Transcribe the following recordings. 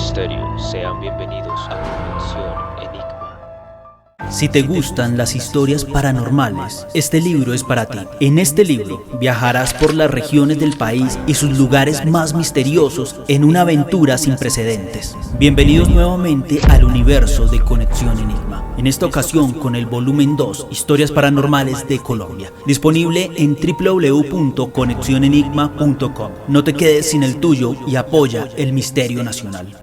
misterio, sean bienvenidos a Conexión Enigma. Si te gustan las historias paranormales, este libro es para ti. En este libro viajarás por las regiones del país y sus lugares más misteriosos en una aventura sin precedentes. Bienvenidos nuevamente al universo de Conexión Enigma. En esta ocasión con el volumen 2, Historias Paranormales de Colombia, disponible en www.conexionenigma.com. No te quedes sin el tuyo y apoya el misterio nacional.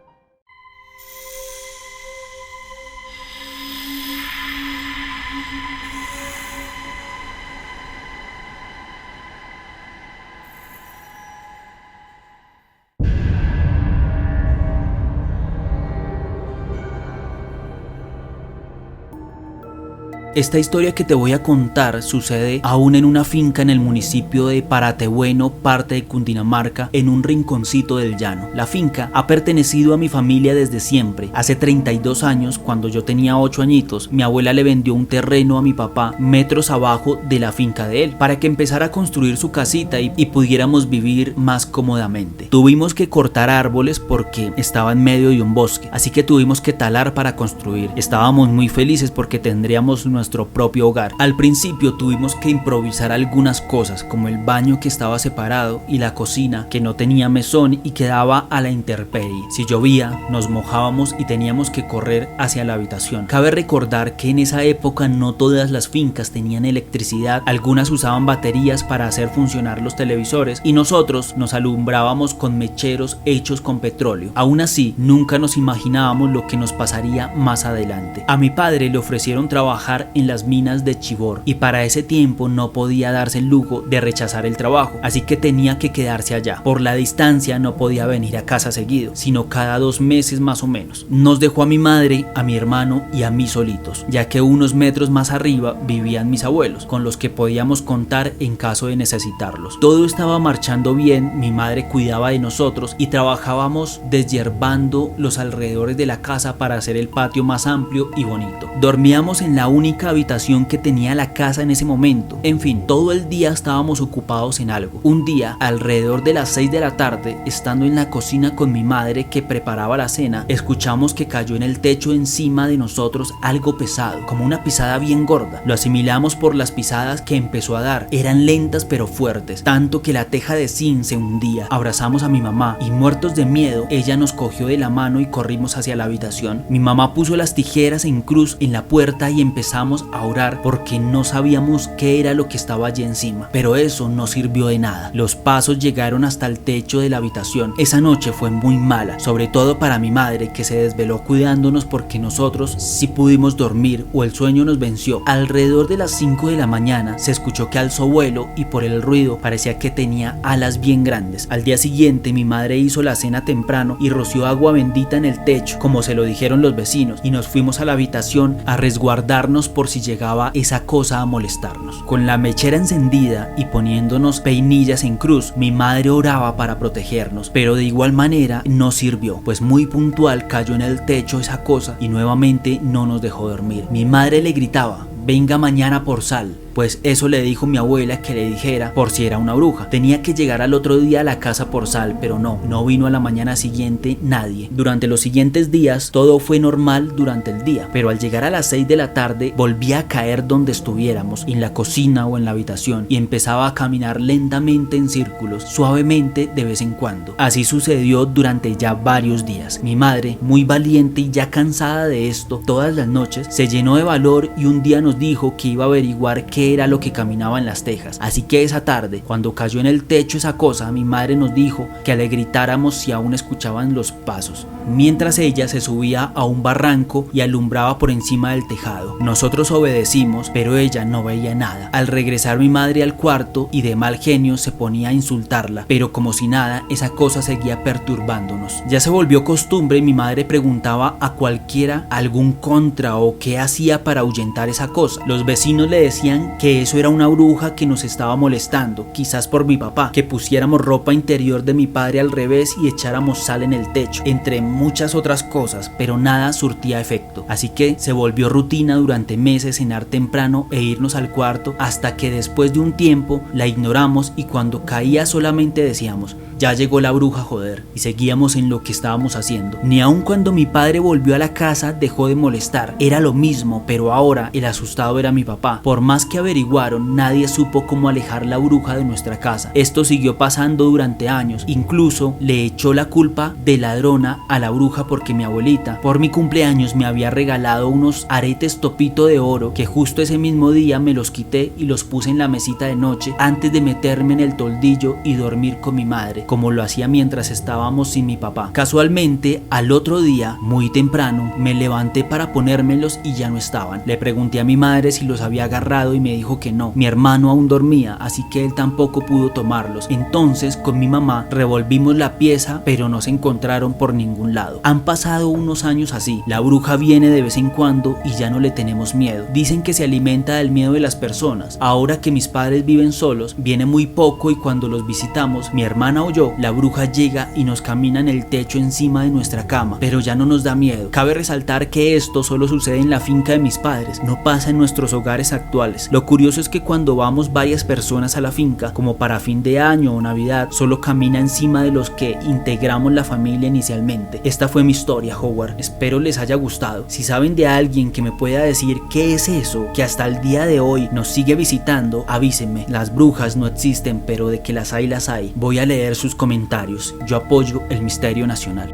Esta historia que te voy a contar sucede aún en una finca en el municipio de Paratebueno, parte de Cundinamarca, en un rinconcito del llano. La finca ha pertenecido a mi familia desde siempre. Hace 32 años, cuando yo tenía 8 añitos, mi abuela le vendió un terreno a mi papá metros abajo de la finca de él, para que empezara a construir su casita y pudiéramos vivir más cómodamente. Tuvimos que cortar árboles porque estaba en medio de un bosque, así que tuvimos que talar para construir. Estábamos muy felices porque tendríamos nuestro propio hogar. Al principio tuvimos que improvisar algunas cosas, como el baño que estaba separado y la cocina que no tenía mesón y quedaba a la intemperie. Si llovía, nos mojábamos y teníamos que correr hacia la habitación. Cabe recordar que en esa época no todas las fincas tenían electricidad, algunas usaban baterías para hacer funcionar los televisores y nosotros nos alumbrábamos con mecheros hechos con petróleo. Aún así, nunca nos imaginábamos lo que nos pasaría más adelante. A mi padre le ofrecieron trabajar en las minas de Chivor y para ese tiempo no podía darse el lujo de rechazar el trabajo, así que tenía que quedarse allá. Por la distancia no podía venir a casa seguido, sino cada 2 meses más o menos. Nos dejó a mi madre, a mi hermano y a mí solitos, ya que unos metros más arriba vivían mis abuelos, con los que podíamos contar en caso de necesitarlos. Todo estaba marchando bien, mi madre cuidaba de nosotros y trabajábamos deshiervando los alrededores de la casa para hacer el patio más amplio y bonito. Dormíamos en la única habitación que tenía la casa en ese momento. En fin, todo el día estábamos ocupados en algo. Un día, alrededor de las 6 de la tarde, estando en la cocina con mi madre que preparaba la cena, escuchamos que cayó en el techo encima de nosotros algo pesado, como una pisada bien gorda. Lo asimilamos por las pisadas que empezó a dar. Eran lentas pero fuertes, tanto que la teja de zinc se hundía. Abrazamos a mi mamá y, muertos de miedo, ella nos cogió de la mano y corrimos hacia la habitación. Mi mamá puso las tijeras en cruz en la puerta y empezamos a orar porque no sabíamos qué era lo que estaba allí encima, pero eso no sirvió de nada. Los pasos llegaron hasta el techo de la habitación. Esa noche fue muy mala, sobre todo para mi madre, que se desveló cuidándonos porque nosotros sí pudimos dormir o el sueño nos venció. Alrededor de las 5 de la mañana se escuchó que alzó vuelo y por el ruido parecía que tenía alas bien grandes. Al día siguiente mi madre hizo la cena temprano y roció agua bendita en el techo, como se lo dijeron los vecinos, y nos fuimos a la habitación a resguardarnos por si llegaba esa cosa a molestarnos. Con la mechera encendida y poniéndonos peinillas en cruz, mi madre oraba para protegernos, pero de igual manera no sirvió, pues muy puntual cayó en el techo esa cosa y nuevamente no nos dejó dormir. Mi madre le gritaba: "Venga mañana por sal", pues eso le dijo mi abuela que le dijera por si era una bruja. Tenía que llegar al otro día a la casa por sal, pero no vino a la mañana siguiente nadie. Durante los siguientes días todo fue normal durante el día, pero al llegar a las 6 de la tarde volvía a caer donde estuviéramos, en la cocina o en la habitación, y empezaba a caminar lentamente en círculos, suavemente de vez en cuando. Así sucedió durante ya varios días. Mi madre, muy valiente y ya cansada de esto, todas las noches se llenó de valor y un día nos dijo que iba a averiguar qué era lo que caminaba en las tejas. Así que esa tarde, cuando cayó en el techo esa cosa, mi madre nos dijo que le gritáramos si aún escuchaban los pasos, mientras ella se subía a un barranco y alumbraba por encima del tejado. Nosotros obedecimos, pero ella no veía nada. Al regresar mi madre al cuarto y de mal genio se ponía a insultarla, pero como si nada, esa cosa seguía perturbándonos. Ya se volvió costumbre y mi madre preguntaba a cualquiera algún contra o qué hacía para ahuyentar esa cosa. Los vecinos le decían que eso era una bruja que nos estaba molestando, quizás por mi papá, que pusiéramos ropa interior de mi padre al revés y echáramos sal en el techo, entre muchas otras cosas, pero nada surtía efecto. Así que se volvió rutina durante meses cenar temprano e irnos al cuarto, hasta que después de un tiempo la ignoramos y cuando caía solamente decíamos: ya llegó la bruja, joder, y seguíamos en lo que estábamos haciendo. Ni aun cuando mi padre volvió a la casa dejó de molestar, era lo mismo, pero ahora el asustado era mi papá. Por más que averiguaron, nadie supo cómo alejar la bruja de nuestra casa. Esto siguió pasando durante años, incluso le echó la culpa de ladrona a la bruja porque mi abuelita por mi cumpleaños me había regalado unos aretes topito de oro, que justo ese mismo día me los quité y los puse en la mesita de noche antes de meterme en el toldillo y dormir con mi madre, como lo hacía mientras estábamos sin mi papá. Casualmente, al otro día, muy temprano, me levanté para ponérmelos y ya no estaban. Le pregunté a mi madre si los había agarrado y me dijo que no. Mi hermano aún dormía, así que él tampoco pudo tomarlos. Entonces, con mi mamá revolvimos la pieza, pero no se encontraron por ningún lado. Han pasado unos años así. La bruja viene de vez en cuando y ya no le tenemos miedo. Dicen que se alimenta del miedo de las personas. Ahora que mis padres viven solos, viene muy poco y cuando los visitamos, mi hermana o yo, la bruja llega y nos camina en el techo encima de nuestra cama, pero ya no nos da miedo. Cabe resaltar que esto solo sucede en la finca de mis padres, no pasa en nuestros hogares actuales. Lo curioso es que cuando vamos varias personas a la finca, como para fin de año o Navidad, solo camina encima de los que integramos la familia inicialmente. Esta fue mi historia, Howard. Espero les haya gustado. Si saben de alguien que me pueda decir qué es eso que hasta el día de hoy nos sigue visitando, avísenme. Las brujas no existen, pero de que las hay. Voy a leer sus comentarios. Yo apoyo el misterio nacional.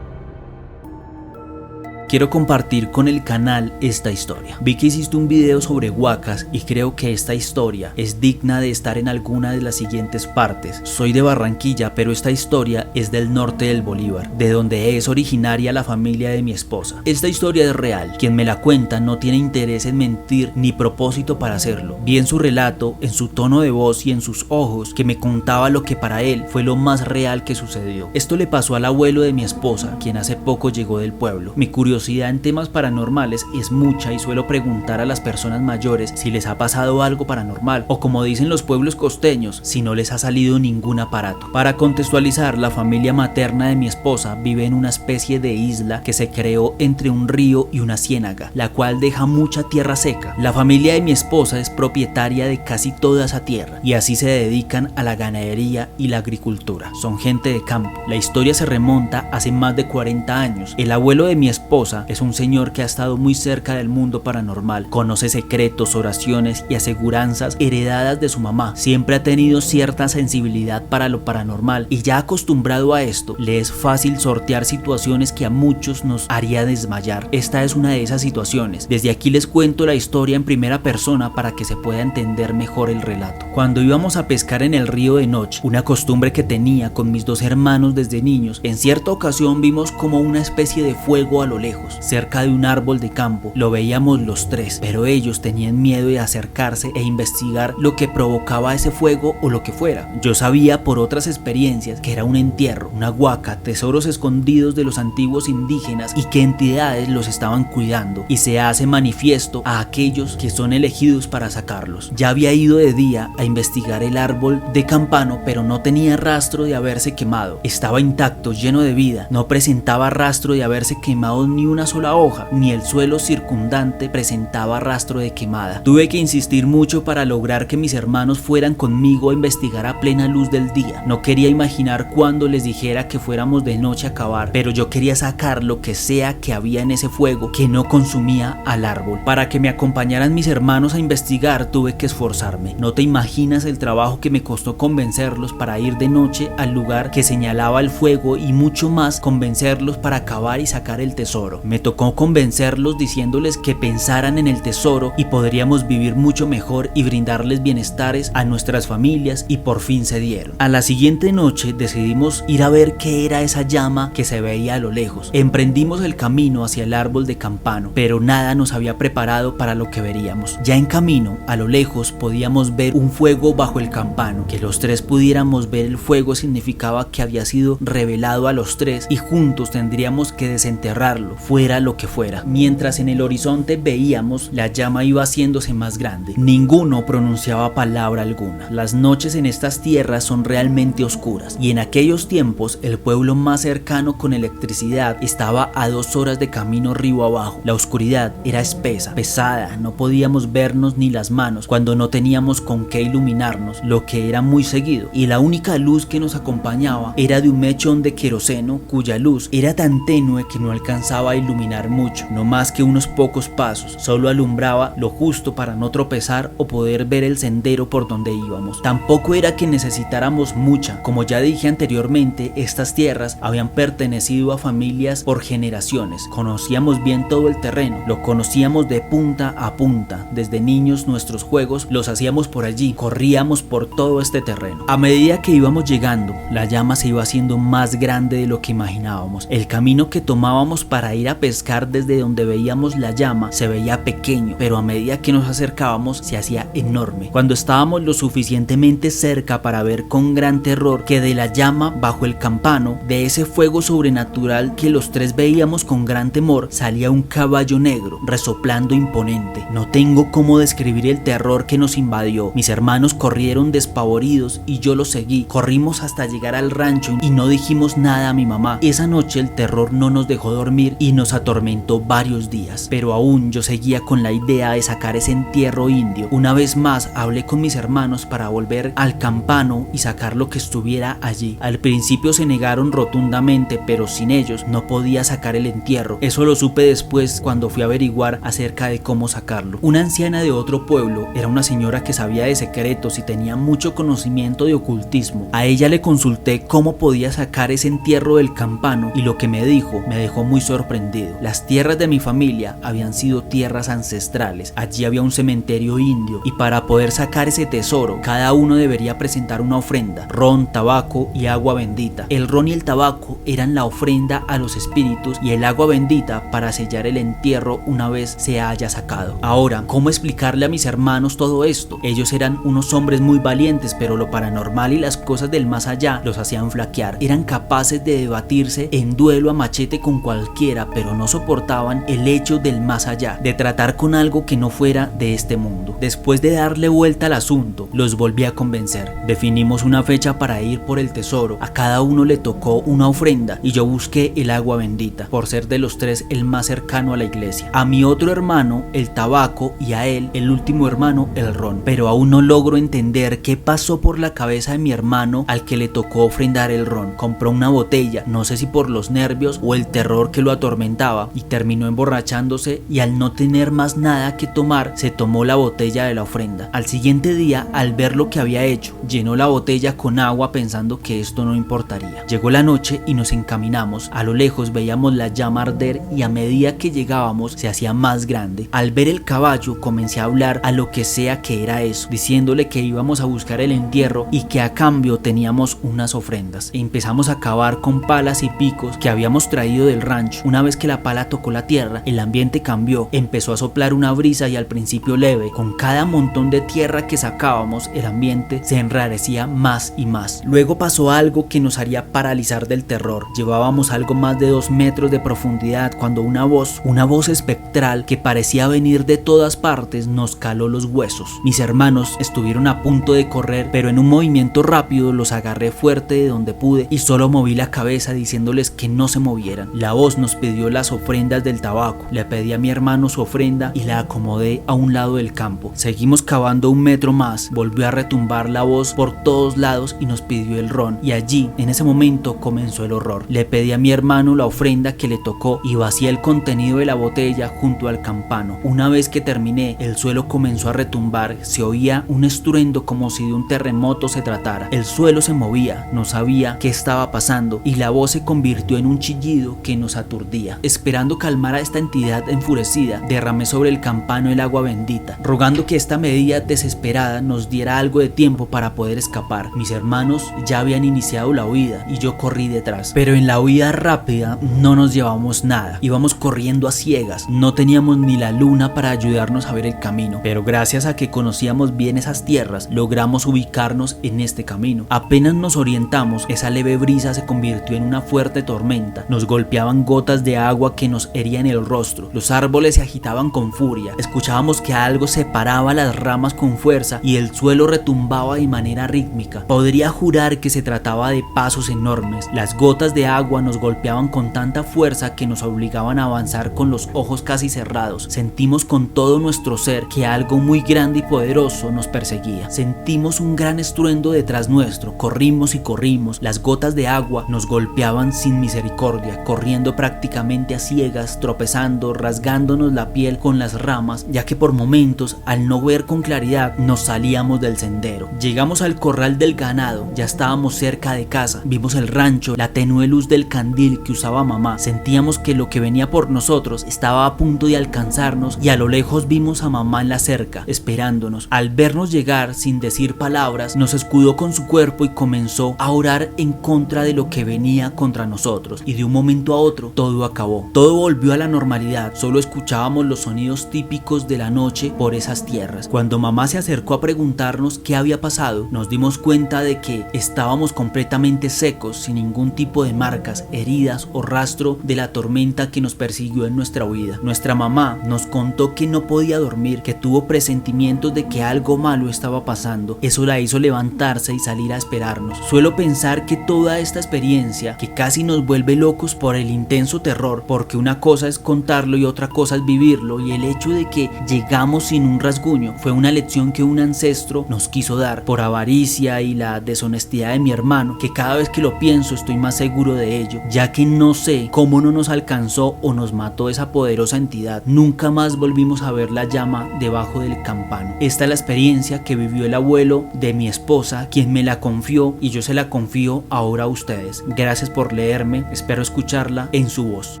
Quiero compartir con el canal esta historia. Vi que hiciste un video sobre huacas y creo que esta historia es digna de estar en alguna de las siguientes partes. Soy de Barranquilla, pero esta historia es del norte del Bolívar, de donde es originaria la familia de mi esposa. Esta historia es real. Quien me la cuenta no tiene interés en mentir ni propósito para hacerlo. Vi en su relato, en su tono de voz y en sus ojos que me contaba lo que para él fue lo más real que sucedió. Esto le pasó al abuelo de mi esposa, quien hace poco llegó del pueblo. Mi curiosidad en temas paranormales es mucha y suelo preguntar a las personas mayores si les ha pasado algo paranormal o, como dicen los pueblos costeños, si no les ha salido ningún aparato. Para contextualizar, la familia materna de mi esposa vive en una especie de isla que se creó entre un río y una ciénaga, la cual deja mucha tierra seca. La familia de mi esposa es propietaria de casi toda esa tierra y así se dedican a la ganadería y la agricultura. Son gente de campo. La historia se remonta hace más de 40 años. El abuelo de mi esposa es un señor que ha estado muy cerca del mundo paranormal. Conoce secretos, oraciones y aseguranzas heredadas de su mamá. Siempre ha tenido cierta sensibilidad para lo paranormal y ya acostumbrado a esto, le es fácil sortear situaciones que a muchos nos haría desmayar. Esta es una de esas situaciones. Desde aquí les cuento la historia en primera persona para que se pueda entender mejor el relato. Cuando íbamos a pescar en el río de noche, una costumbre que tenía con mis dos hermanos desde niños, en cierta ocasión vimos como una especie de fuego a lo lejos, cerca de un árbol de campo. Lo veíamos los tres, pero ellos tenían miedo de acercarse e investigar lo que provocaba ese fuego o lo que fuera. Yo sabía por otras experiencias que era un entierro, una huaca, tesoros escondidos de los antiguos indígenas y que entidades los estaban cuidando y se hace manifiesto a aquellos que son elegidos para sacarlos. Ya había ido de día a investigar el árbol de campano, pero no tenía rastro de haberse quemado. Estaba intacto, lleno de vida, no presentaba rastro de haberse quemado ni una sola hoja, ni el suelo circundante presentaba rastro de quemada. Tuve que insistir mucho para lograr que mis hermanos fueran conmigo a investigar a plena luz del día. No quería imaginar cuando les dijera que fuéramos de noche a cavar, pero yo quería sacar lo que sea que había en ese fuego que no consumía al árbol. Para que me acompañaran mis hermanos a investigar tuve que esforzarme. No te imaginas el trabajo que me costó convencerlos para ir de noche al lugar que señalaba el fuego y mucho más convencerlos para cavar y sacar el tesoro. Me tocó convencerlos diciéndoles que pensaran en el tesoro y podríamos vivir mucho mejor y brindarles bienestares a nuestras familias, y por fin se dieron. A la siguiente noche decidimos ir a ver qué era esa llama que se veía a lo lejos. Emprendimos el camino hacia el árbol de campano, pero nada nos había preparado para lo que veríamos. Ya en camino, a lo lejos podíamos ver un fuego bajo el campano. Que los tres pudiéramos ver el fuego significaba que había sido revelado a los tres y juntos tendríamos que desenterrarlo. fuera lo que fuera. Mientras en el horizonte veíamos, la llama iba haciéndose más grande. Ninguno pronunciaba palabra alguna. Las noches en estas tierras son realmente oscuras, y en aquellos tiempos el pueblo más cercano con electricidad estaba a 2 horas de camino río abajo. La oscuridad era espesa, pesada, no podíamos vernos ni las manos cuando no teníamos con qué iluminarnos, lo que era muy seguido, y la única luz que nos acompañaba era de un mechón de queroseno cuya luz era tan tenue que no alcanzaba a iluminar mucho, no más que unos pocos pasos, solo alumbraba lo justo para no tropezar o poder ver el sendero por donde íbamos. Tampoco era que necesitáramos mucha, como ya dije anteriormente, estas tierras habían pertenecido a familias por generaciones, conocíamos bien todo el terreno, lo conocíamos de punta a punta, desde niños nuestros juegos los hacíamos por allí, corríamos por todo este terreno. A medida que íbamos llegando, la llama se iba haciendo más grande de lo que imaginábamos. El camino que tomábamos para ir a pescar desde donde veíamos la llama se veía pequeño, pero a medida que nos acercábamos se hacía enorme. Cuando estábamos lo suficientemente cerca para ver con gran terror que de la llama bajo el campano, de ese fuego sobrenatural que los tres veíamos con gran temor, salía un caballo negro, resoplando imponente. No tengo cómo describir el terror que nos invadió. Mis hermanos corrieron despavoridos y yo los seguí. Corrimos hasta llegar al rancho y no dijimos nada a mi mamá. Esa noche el terror no nos dejó dormir y nos atormentó varios días, pero aún yo seguía con la idea de sacar ese entierro indio. Una vez más hablé con mis hermanos para volver al campano y sacar lo que estuviera allí. Al principio se negaron rotundamente, pero sin ellos no podía sacar el entierro. Eso lo supe después cuando fui a averiguar acerca de cómo sacarlo. Una anciana de otro pueblo, era una señora que sabía de secretos y tenía mucho conocimiento de ocultismo. A ella le consulté cómo podía sacar ese entierro del campano y lo que me dijo me dejó muy sorprendido. Las tierras de mi familia habían sido tierras ancestrales. Allí había un cementerio indio y para poder sacar ese tesoro cada uno debería presentar una ofrenda: ron, tabaco y agua bendita. El ron y el tabaco eran la ofrenda a los espíritus y el agua bendita para sellar el entierro una vez se haya sacado. Ahora, ¿cómo explicarle a mis hermanos todo esto? Ellos eran unos hombres muy valientes, pero lo paranormal y las cosas del más allá los hacían flaquear. Eran capaces de debatirse en duelo a machete con cualquiera, pero no soportaban el hecho del más allá, de tratar con algo que no fuera de este mundo. Después de darle vuelta al asunto, los volví a convencer. Definimos una fecha para ir por el tesoro. A cada uno le tocó una ofrenda y yo busqué el agua bendita, por ser de los tres el más cercano a la iglesia. A mi otro hermano el tabaco y a él, el último hermano, el ron. Pero aún no logro entender qué pasó por la cabeza de mi hermano al que le tocó ofrendar el ron. Compró una botella, no sé si por los nervios o el terror que lo atormentaba, y terminó emborrachándose, y al no tener más nada que tomar se tomó la botella de la ofrenda. Al siguiente día, al ver lo que había hecho, llenó la botella con agua pensando que esto no importaría. Llegó la noche y nos encaminamos. A lo lejos veíamos la llama arder y a medida que llegábamos se hacía más grande. Al ver el caballo comencé a hablar a lo que sea que era eso, diciéndole que íbamos a buscar el entierro y que a cambio teníamos unas ofrendas. Empezamos a cavar con palas y picos que habíamos traído del rancho. Una vez que la pala tocó la tierra, el ambiente cambió. Empezó a soplar una brisa y al principio leve. Con cada montón de tierra que sacábamos, el ambiente se enrarecía más y más. Luego pasó algo que nos haría paralizar del terror. Llevábamos algo más de 2 metros de profundidad cuando una voz espectral que parecía venir de todas partes nos caló los huesos. Mis hermanos estuvieron a punto de correr, pero en un movimiento rápido los agarré fuerte de donde pude y solo moví la cabeza diciéndoles que no se movieran. La voz nos pidió las ofrendas del tabaco. Le pedí a mi hermano su ofrenda y la acomodé a un lado del campo. Seguimos cavando 1 metro más. Volvió a retumbar la voz por todos lados y nos pidió el ron. Y allí, en ese momento, comenzó el horror. Le pedí a mi hermano la ofrenda que le tocó y vacié el contenido de la botella junto al campano. Una vez que terminé, el suelo comenzó a retumbar. Se oía un estruendo como si de un terremoto se tratara. El suelo se movía, no sabía qué estaba pasando y la voz se convirtió en un chillido que nos aturdía. Esperando calmar a esta entidad enfurecida, derramé sobre el campano el agua bendita, rogando que esta medida desesperada nos diera algo de tiempo para poder escapar. Mis hermanos ya habían iniciado la huida y yo corrí detrás, pero en la huida rápida no nos llevamos nada. Íbamos corriendo a ciegas, no teníamos ni la luna para ayudarnos a ver el camino, pero gracias a que conocíamos bien esas tierras, logramos ubicarnos en este camino. Apenas nos orientamos, esa leve brisa se convirtió en una fuerte tormenta. Nos golpeaban gotas de de agua que nos herían el rostro. Los árboles se agitaban con furia. Escuchábamos que algo separaba las ramas con fuerza y el suelo retumbaba de manera rítmica. Podría jurar que se trataba de pasos enormes. Las gotas de agua nos golpeaban con tanta fuerza que nos obligaban a avanzar con los ojos casi cerrados. Sentimos con todo nuestro ser que algo muy grande y poderoso nos perseguía. Sentimos un gran estruendo detrás nuestro. Corrimos y corrimos. Las gotas de agua nos golpeaban sin misericordia, corriendo prácticamente a ciegas, tropezando, rasgándonos la piel con las ramas, ya que por momentos, al no ver con claridad, nos salíamos del sendero. Llegamos al corral del ganado, ya estábamos cerca de casa. Vimos el rancho, la tenue luz del candil que usaba mamá. Sentíamos que lo que venía por nosotros estaba a punto de alcanzarnos y a lo lejos vimos a mamá en la cerca, esperándonos. Al vernos llegar sin decir palabras, nos escudó con su cuerpo y comenzó a orar en contra de lo que venía contra nosotros. Y de un momento a otro, todo acabó. Todo volvió a la normalidad. Solo escuchábamos los sonidos típicos de la noche por esas tierras. Cuando mamá se acercó a preguntarnos qué había pasado, nos dimos cuenta de que estábamos completamente secos, sin ningún tipo de marcas, heridas o rastro de la tormenta que nos persiguió en nuestra huida. Nuestra mamá nos contó que no podía dormir, que tuvo presentimientos de que algo malo estaba pasando. Eso la hizo levantarse y salir a esperarnos. Suelo pensar que toda esta experiencia, que casi nos vuelve locos por el intenso terror, porque una cosa es contarlo y otra cosa es vivirlo, y el hecho de que llegamos sin un rasguño, fue una lección que un ancestro nos quiso dar por avaricia y la deshonestidad de mi hermano, que cada vez que lo pienso estoy más seguro de ello, ya que no sé cómo no nos alcanzó o nos mató esa poderosa entidad. Nunca más volvimos a ver la llama debajo del campano. Esta es la experiencia que vivió el abuelo de mi esposa, quien me la confió, y yo se la confío ahora a ustedes. Gracias por leerme, espero escucharla en su voz.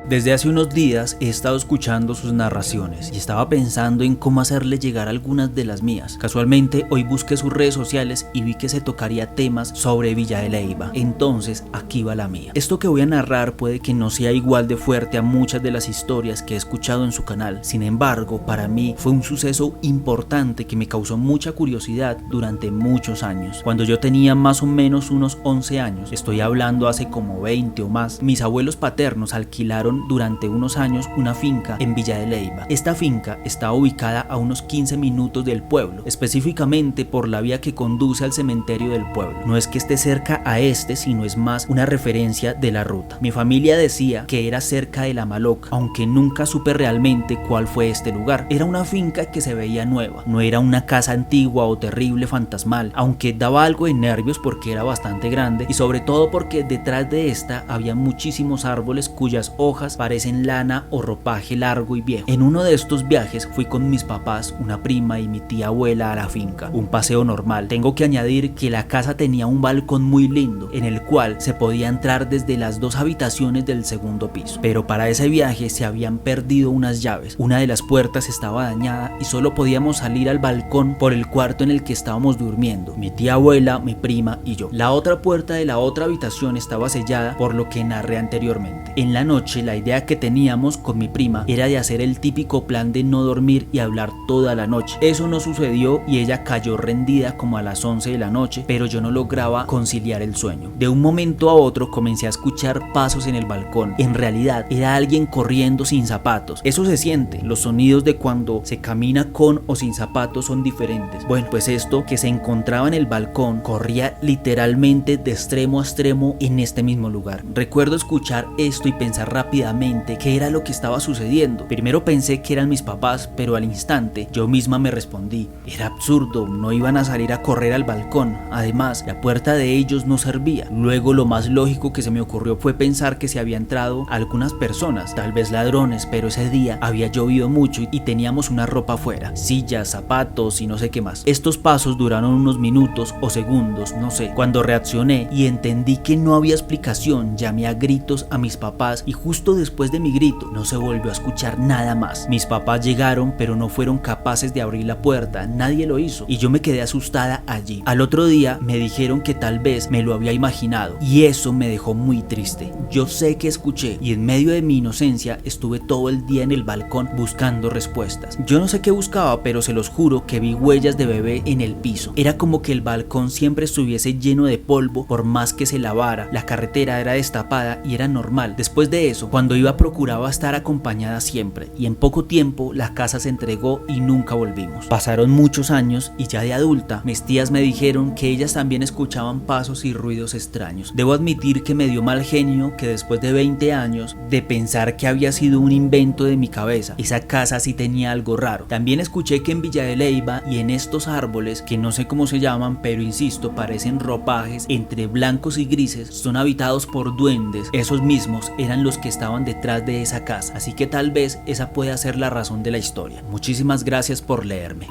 Desde hace unos días he estado escuchando sus narraciones y estaba pensando en cómo hacerle llegar algunas de las mías. Casualmente hoy busqué sus redes sociales y vi que se tocaría temas sobre Villa de Leyva. Entonces aquí va la mía. Esto que voy a narrar puede que no sea igual de fuerte a muchas de las historias que he escuchado en su canal. Sin embargo, para mí fue un suceso importante que me causó mucha curiosidad durante muchos años. Cuando yo tenía más o menos unos 11 años, estoy hablando hace como 20 o más, mis abuelos paternos alquilaron durante unos años una finca en Villa de Leyva. Esta finca está ubicada a unos 15 minutos del pueblo, específicamente por la vía que conduce al cementerio del pueblo. No es que esté cerca a este, sino es más una referencia de la ruta. Mi familia decía que era cerca de La Maloca, aunque nunca supe realmente cuál fue este lugar. Era una finca que se veía nueva, no era una casa antigua o terrible fantasmal, aunque daba algo de nervios porque era bastante grande y sobre todo porque detrás de esta había muchísimos árboles cuyas hojas parecen lana o ropaje largo y viejo. En uno de estos viajes fui con mis papás, una prima y mi tía abuela a la finca. Un paseo normal. Tengo que añadir que la casa tenía un balcón muy lindo, en el cual se podía entrar desde las 2 habitaciones del segundo piso. Pero para ese viaje se habían perdido unas llaves. Una de las puertas estaba dañada y solo podíamos salir al balcón por el cuarto en el que estábamos durmiendo, mi tía abuela, mi prima y yo. La otra puerta de la otra habitación estaba sellada, por lo que narré anteriormente. En la noche, la idea que teníamos con mi prima era de hacer el típico plan de no dormir y hablar toda la noche. Eso no sucedió y ella cayó rendida como a las 11 de la noche, pero yo no lograba conciliar el sueño. De un momento a otro comencé a escuchar pasos en el balcón. En realidad era alguien corriendo sin zapatos. Eso se siente. Los sonidos de cuando se camina con o sin zapatos son diferentes. Bueno, pues esto que se encontraba en el balcón corría literalmente de extremo a extremo en este mismo lugar. Recuerdo escuchar esto y pensar rápidamente qué era lo que estaba sucediendo. Primero pensé que eran mis papás, pero al instante yo misma me respondí: era absurdo, no iban a salir a correr al balcón. Además, la puerta de ellos no servía. Luego lo más lógico que se me ocurrió fue pensar que se había entrado algunas personas, tal vez ladrones, pero ese día había llovido mucho y teníamos una ropa afuera, sillas, zapatos y no sé qué más. Estos pasos duraron unos minutos o segundos, no sé. Cuando reaccioné y entendí que no había explicación, llamé a gritos a mis papás y justo después de mi grito, no se volvió a escuchar nada más. Mis papás llegaron, pero no fueron capaces de abrir la puerta, nadie lo hizo, y yo me quedé asustada allí. Al otro día me dijeron que tal vez me lo había imaginado, y eso me dejó muy triste. Yo sé que escuché, y en medio de mi inocencia estuve todo el día en el balcón buscando respuestas. Yo no sé qué buscaba, pero se los juro que vi huellas de bebé en el piso. Era como que el balcón siempre estuviese lleno de polvo por más que se lavara. La carretera era destapada y era normal. Después de eso, cuando iba procuraba estar acompañada siempre, y en poco tiempo la casa se entregó y nunca volvimos. Pasaron muchos años y ya de adulta mis tías me dijeron que ellas también escuchaban pasos y ruidos extraños. Debo admitir que me dio mal genio que después de 20 años de pensar que había sido un invento de mi cabeza, esa casa sí tenía algo raro. También escuché que en Villa de Leyva y en estos árboles, que no sé cómo se llaman, pero insisto, parecen ropajes entre blancos y grises, son habitados por duendes. Esos mismos eran los que estaban detrás de esa casa, así que tal vez esa pueda ser la razón de la historia. Muchísimas gracias por leerme.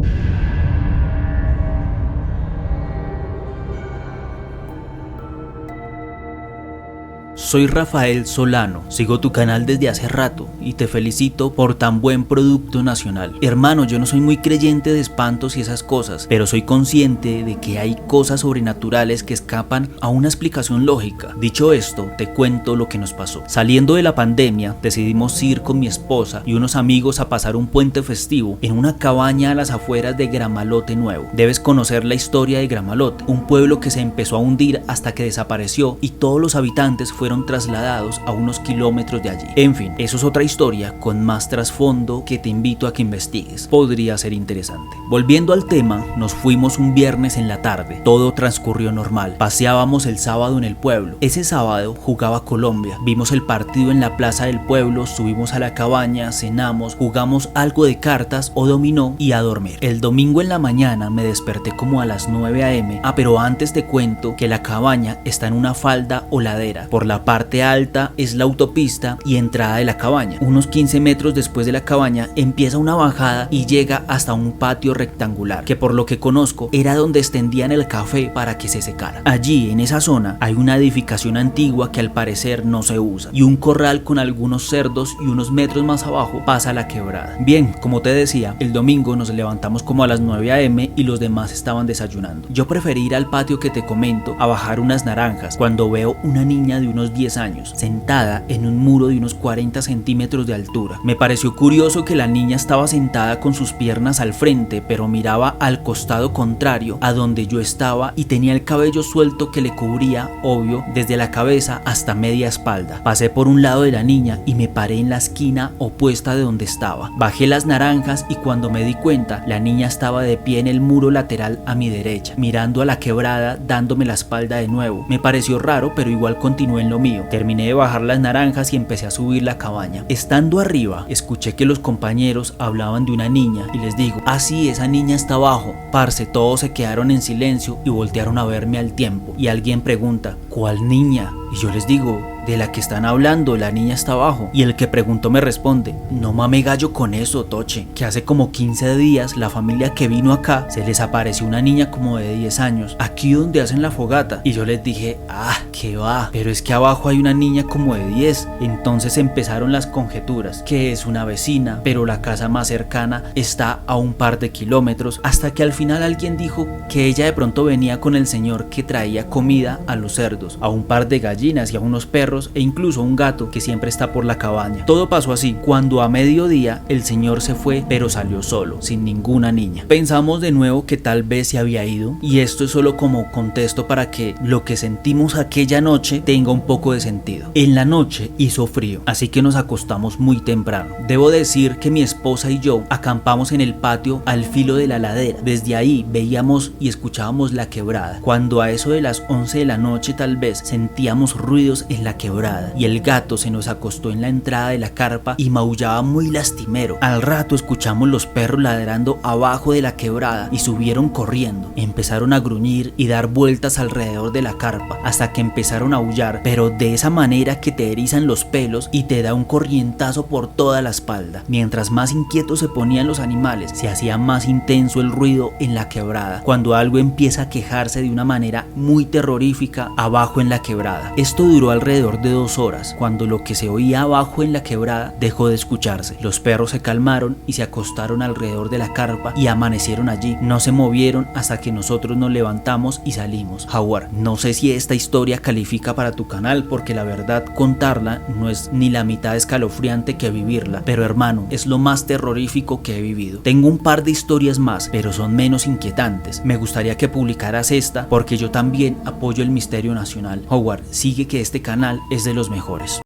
Soy Rafael Solano, sigo tu canal desde hace rato y te felicito por tan buen producto nacional. Hermano, yo no soy muy creyente de espantos y esas cosas, pero soy consciente de que hay cosas sobrenaturales que escapan a una explicación lógica. Dicho esto, te cuento lo que nos pasó. Saliendo de la pandemia, decidimos ir con mi esposa y unos amigos a pasar un puente festivo en una cabaña a las afueras de Gramalote Nuevo. Debes conocer la historia de Gramalote, un pueblo que se empezó a hundir hasta que desapareció y todos los habitantes fueron trasladados a unos kilómetros de allí. En fin, eso es otra historia con más trasfondo que te invito a que investigues. Podría ser interesante. Volviendo al tema, nos fuimos un viernes en la tarde. Todo transcurrió normal. Paseábamos el sábado en el pueblo. Ese sábado jugaba Colombia. Vimos el partido en la plaza del pueblo, subimos a la cabaña, cenamos, jugamos algo de cartas o dominó y a dormir. El domingo en la mañana me desperté como a las 9 a.m. Pero antes te cuento que la cabaña está en una falda o ladera. Por la parte alta es la autopista y entrada de la cabaña. Unos 15 metros después de la cabaña empieza una bajada y llega hasta un patio rectangular, que por lo que conozco era donde extendían el café para que se secara. Allí en esa zona hay una edificación antigua que al parecer no se usa y un corral con algunos cerdos, y unos metros más abajo pasa la quebrada. Bien, como te decía, el domingo nos levantamos como a las 9 a.m. y los demás estaban desayunando. Yo preferí ir al patio que te comento a bajar unas naranjas cuando veo una niña de unos 10 años sentada en un muro de unos 40 centímetros de altura. Me pareció curioso que la niña estaba sentada con sus piernas al frente, pero miraba al costado contrario a donde yo estaba y tenía el cabello suelto que le cubría, obvio, desde la cabeza hasta media espalda. Pasé por un lado de la niña y me paré en la esquina opuesta de donde estaba. Bajé las naranjas y cuando me di cuenta, la niña estaba de pie en el muro lateral a mi derecha, mirando a la quebrada, dándome la espalda de nuevo. Me pareció raro, pero igual continué en lo mío. Terminé de bajar las naranjas y empecé a subir la cabaña. Estando arriba, escuché que los compañeros hablaban de una niña y les digo: "Ah, sí, esa niña está abajo". Parce, todos se quedaron en silencio y voltearon a verme al tiempo. Y alguien pregunta: "¿Cuál niña?". Y yo les digo: "De la que están hablando, la niña está abajo". Y el que preguntó me responde: "No mame gallo con eso, Toche, que hace como 15 días la familia que vino acá se les apareció una niña como de 10 años, aquí donde hacen la fogata". Y yo les dije: "Ah, qué va, pero es que abajo hay una niña como de 10". Entonces empezaron las conjeturas, que es una vecina, pero la casa más cercana está a un par de kilómetros, hasta que al final alguien dijo que ella de pronto venía con el señor que traía comida a los cerdos, a un par de gallinas y a unos perros e incluso un gato que siempre está por la cabaña. Todo pasó así, cuando a mediodía el señor se fue, pero salió solo, sin ninguna niña. Pensamos de nuevo que tal vez se había ido, y esto es solo como contexto para que lo que sentimos aquella noche tenga un poco de sentido. En la noche hizo frío, así que nos acostamos muy temprano. Debo decir que mi esposa y yo acampamos en el patio al filo de la ladera. Desde ahí veíamos y escuchábamos la quebrada. Cuando a eso de las 11 de la noche tal vez sentíamos ruidos en la quebrada y el gato se nos acostó en la entrada de la carpa y maullaba muy lastimero. Al rato escuchamos los perros ladrando abajo de la quebrada y subieron corriendo. Empezaron a gruñir y dar vueltas alrededor de la carpa hasta que empezaron a aullar, pero de esa manera que te erizan los pelos y te da un corrientazo por toda la espalda. Mientras más inquietos se ponían los animales, se hacía más intenso el ruido en la quebrada, cuando algo empieza a quejarse de una manera muy terrorífica abajo en la quebrada. Esto duró alrededor alrededor de 2 horas, cuando lo que se oía abajo en la quebrada dejó de escucharse. Los perros se calmaron y se acostaron alrededor de la carpa y amanecieron allí. No se movieron hasta que nosotros nos levantamos y salimos. Howard, no sé si esta historia califica para tu canal, porque la verdad contarla no es ni la mitad escalofriante que vivirla, pero hermano, es lo más terrorífico que he vivido. Tengo un par de historias más, pero son menos inquietantes. Me gustaría que publicaras esta, porque yo también apoyo el misterio nacional. Howard, sigue que este canal es de los mejores.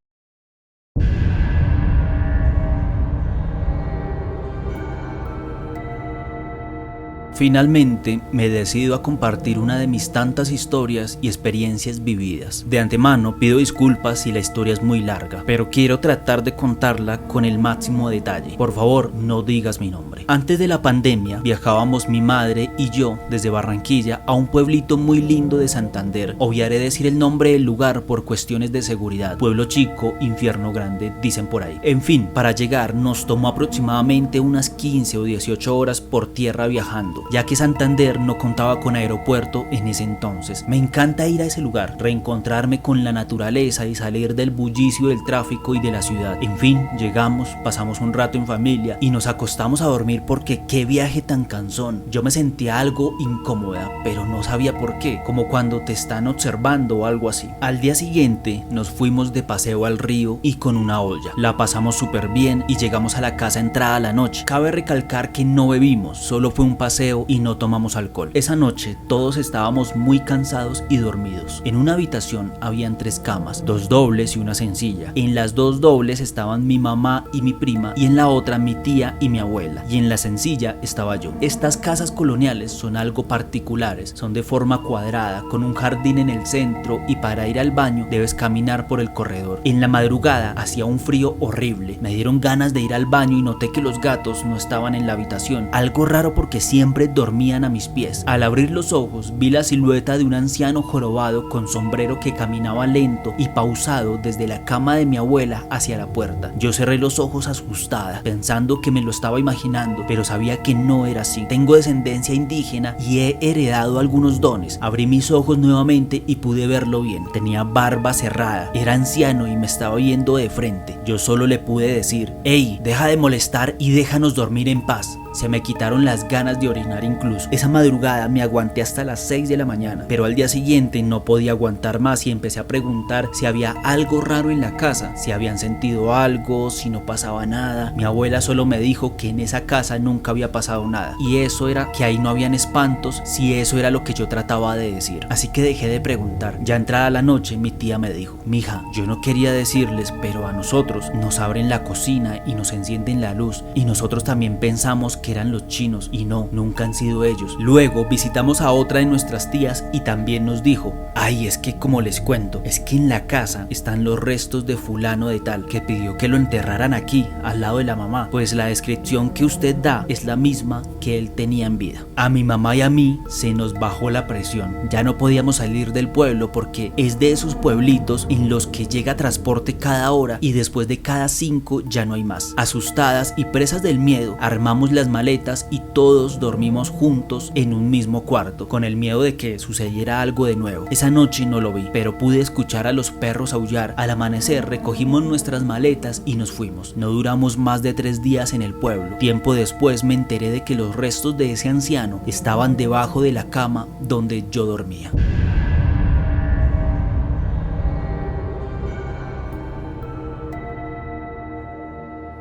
Finalmente me decido a compartir una de mis tantas historias y experiencias vividas. De antemano pido disculpas si la historia es muy larga, pero quiero tratar de contarla con el máximo detalle. Por favor, no digas mi nombre. Antes de la pandemia viajábamos mi madre y yo desde Barranquilla a un pueblito muy lindo de Santander. Obviaré decir el nombre del lugar por cuestiones de seguridad. Pueblo chico, infierno grande, dicen por ahí. En fin, para llegar nos tomó aproximadamente unas 15 o 18 horas por tierra viajando, ya que Santander no contaba con aeropuerto en ese entonces. Me encanta ir a ese lugar, reencontrarme con la naturaleza y salir del bullicio del tráfico y de la ciudad. En fin, llegamos, pasamos un rato en familia y nos acostamos a dormir porque qué viaje tan cansón. Yo me sentía algo incómoda, pero no sabía por qué, como cuando te están observando o algo así. Al día siguiente nos fuimos de paseo al río y con una olla. La pasamos súper bien y llegamos a la casa entrada la noche. Cabe recalcar que no bebimos, solo fue un paseo y no tomamos alcohol. Esa noche todos estábamos muy cansados y dormidos. En una habitación habían 3 camas, 2 dobles y una sencilla. En las 2 dobles estaban mi mamá y mi prima, y en la otra mi tía y mi abuela, y en la sencilla estaba yo. Estas casas coloniales son algo particulares, son de forma cuadrada, con un jardín en el centro, y para ir al baño debes caminar por el corredor. En la madrugada hacía un frío horrible, me dieron ganas de ir al baño y noté que los gatos no estaban en la habitación, algo raro porque siempre dormían a mis pies. Al abrir los ojos vi la silueta de un anciano jorobado con sombrero que caminaba lento y pausado desde la cama de mi abuela hacia la puerta. Yo cerré los ojos asustada, pensando que me lo estaba imaginando, pero sabía que no era así. Tengo descendencia indígena y he heredado algunos dones. Abrí mis ojos nuevamente y pude verlo bien. Tenía barba cerrada, era anciano y me estaba viendo de frente. Yo solo le pude decir: "Ey, deja de molestar y déjanos dormir en paz". Se me quitaron las ganas de orinar incluso. Esa madrugada me aguanté hasta las 6 de la mañana, pero al día siguiente no podía aguantar más y empecé a preguntar si había algo raro en la casa, si habían sentido algo, si no pasaba nada. Mi abuela solo me dijo que en esa casa nunca había pasado nada, y eso era que ahí no habían espantos, si eso era lo que yo trataba de decir. Así que dejé de preguntar. Ya entrada la noche, mi tía me dijo: "Mija, yo no quería decirles, pero a nosotros nos abren la cocina y nos encienden la luz, y nosotros también pensamos que eran los chinos, y no, nunca han sido ellos". Luego visitamos a otra de nuestras tías y también nos dijo: "Ay, es que como les cuento, es que en la casa están los restos de fulano de tal, que pidió que lo enterraran aquí, al lado de la mamá, pues la descripción que usted da es la misma que él tenía en vida". A mi mamá y a mí se nos bajó la presión. Ya no podíamos salir del pueblo porque es de esos pueblitos en los que llega transporte cada hora y después de cada 5 ya no hay más. Asustadas y presas del miedo, armamos las maletas y todos dormimos juntos en un mismo cuarto, con el miedo de que sucediera algo de nuevo. Esa noche no lo vi, pero pude escuchar a los perros aullar. Al amanecer recogimos nuestras maletas y nos fuimos. No duramos más de 3 días en el pueblo. Tiempo después me enteré de que los restos de ese anciano estaban debajo de la cama donde yo dormía.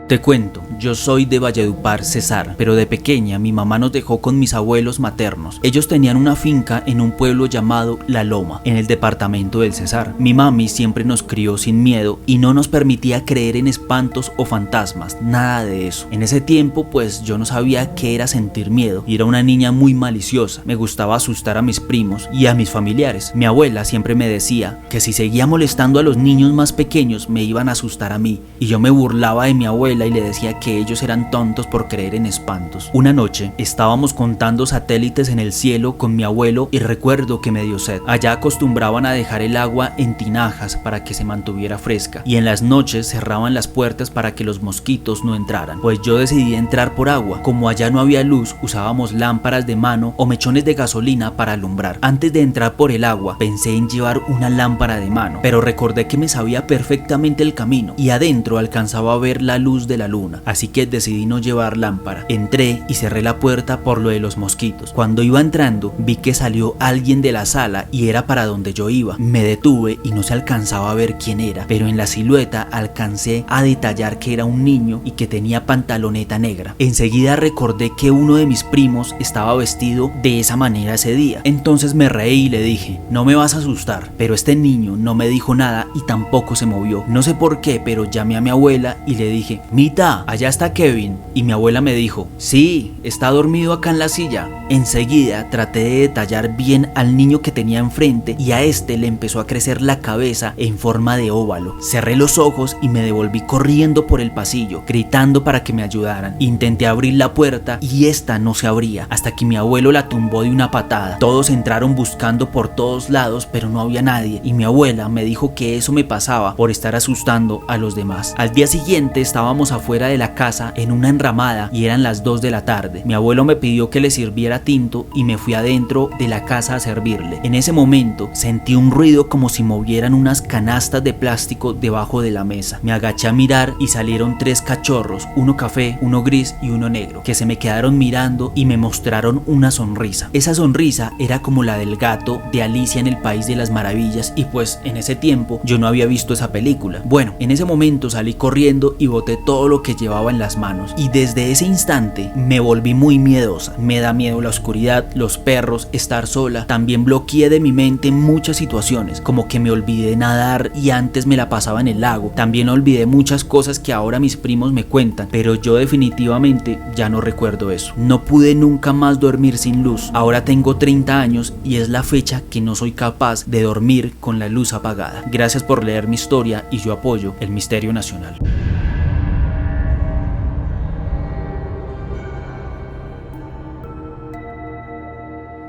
Te cuento, yo soy de Valledupar, Cesar, pero de pequeña mi mamá nos dejó con mis abuelos maternos. Ellos tenían una finca en un pueblo llamado La Loma, en el departamento del Cesar. Mi mami siempre nos crió sin miedo y no nos permitía creer en espantos o fantasmas, nada de eso. En ese tiempo pues yo no sabía qué era sentir miedo y era una niña muy maliciosa. Me gustaba asustar a mis primos y a mis familiares. Mi abuela siempre me decía que si seguía molestando a los niños más pequeños me iban a asustar a mí, y yo me burlaba de mi abuela abuela y le decía que ellos eran tontos por creer en espantos. Una noche estábamos contando satélites en el cielo con mi abuelo y recuerdo que me dio sed. Allá acostumbraban a dejar el agua en tinajas para que se mantuviera fresca y en las noches cerraban las puertas para que los mosquitos no entraran. Pues yo decidí entrar por agua. Como allá no había luz, usábamos lámparas de mano o mechones de gasolina para alumbrar. Antes de entrar por el agua pensé en llevar una lámpara de mano, pero recordé que me sabía perfectamente el camino y adentro alcanzaba a ver la luz de la luna, así que decidí no llevar lámpara. Entré y cerré la puerta por lo de los mosquitos. Cuando iba entrando vi que salió alguien de la sala y era para donde yo iba. Me detuve y no se alcanzaba a ver quién era, pero en la silueta alcancé a detallar que era un niño y que tenía pantaloneta negra. Enseguida recordé que uno de mis primos estaba vestido de esa manera ese día. Entonces me reí y le dije: no me vas a asustar. Pero este niño no me dijo nada y tampoco se movió. No sé por qué, pero llamé a mi abuela y le dije: Mita, allá está Kevin. Y mi abuela me dijo: sí, está dormido acá en la silla. Enseguida traté de detallar bien al niño que tenía enfrente y a este le empezó a crecer la cabeza en forma de óvalo. Cerré los ojos y me devolví corriendo por el pasillo, gritando para que me ayudaran. Intenté abrir la puerta y esta no se abría, hasta que mi abuelo la tumbó de una patada. Todos entraron buscando por todos lados, pero no había nadie, y mi abuela me dijo que eso me pasaba por estar asustando a los demás. Al día siguiente estábamos afuera de la casa en una enramada y eran las 2 de la tarde. Mi abuelo me pidió que le sirviera tinto y me fui adentro de la casa a servirle. En ese momento sentí un ruido como si movieran unas canastas de plástico debajo de la mesa. Me agaché a mirar y salieron 3 cachorros, uno café, uno gris y uno negro, que se me quedaron mirando y me mostraron una sonrisa. Esa sonrisa era como la del gato de Alicia en el País de las Maravillas, y pues en ese tiempo yo no había visto esa película. Bueno, en ese momento salí corriendo y boté todo lo que llevaba en las manos, y desde ese instante me volví muy miedosa. Me da miedo la oscuridad, los perros, estar sola. También bloqueé de mi mente muchas situaciones, como que me olvidé nadar y antes me la pasaba en el lago. También olvidé muchas cosas que ahora mis primos me cuentan, pero yo definitivamente ya no recuerdo eso. No pude nunca más dormir sin luz. Ahora tengo 30 años y es la fecha que no soy capaz de dormir con la luz apagada. Gracias por leer mi historia y yo apoyo el Misterio Nacional.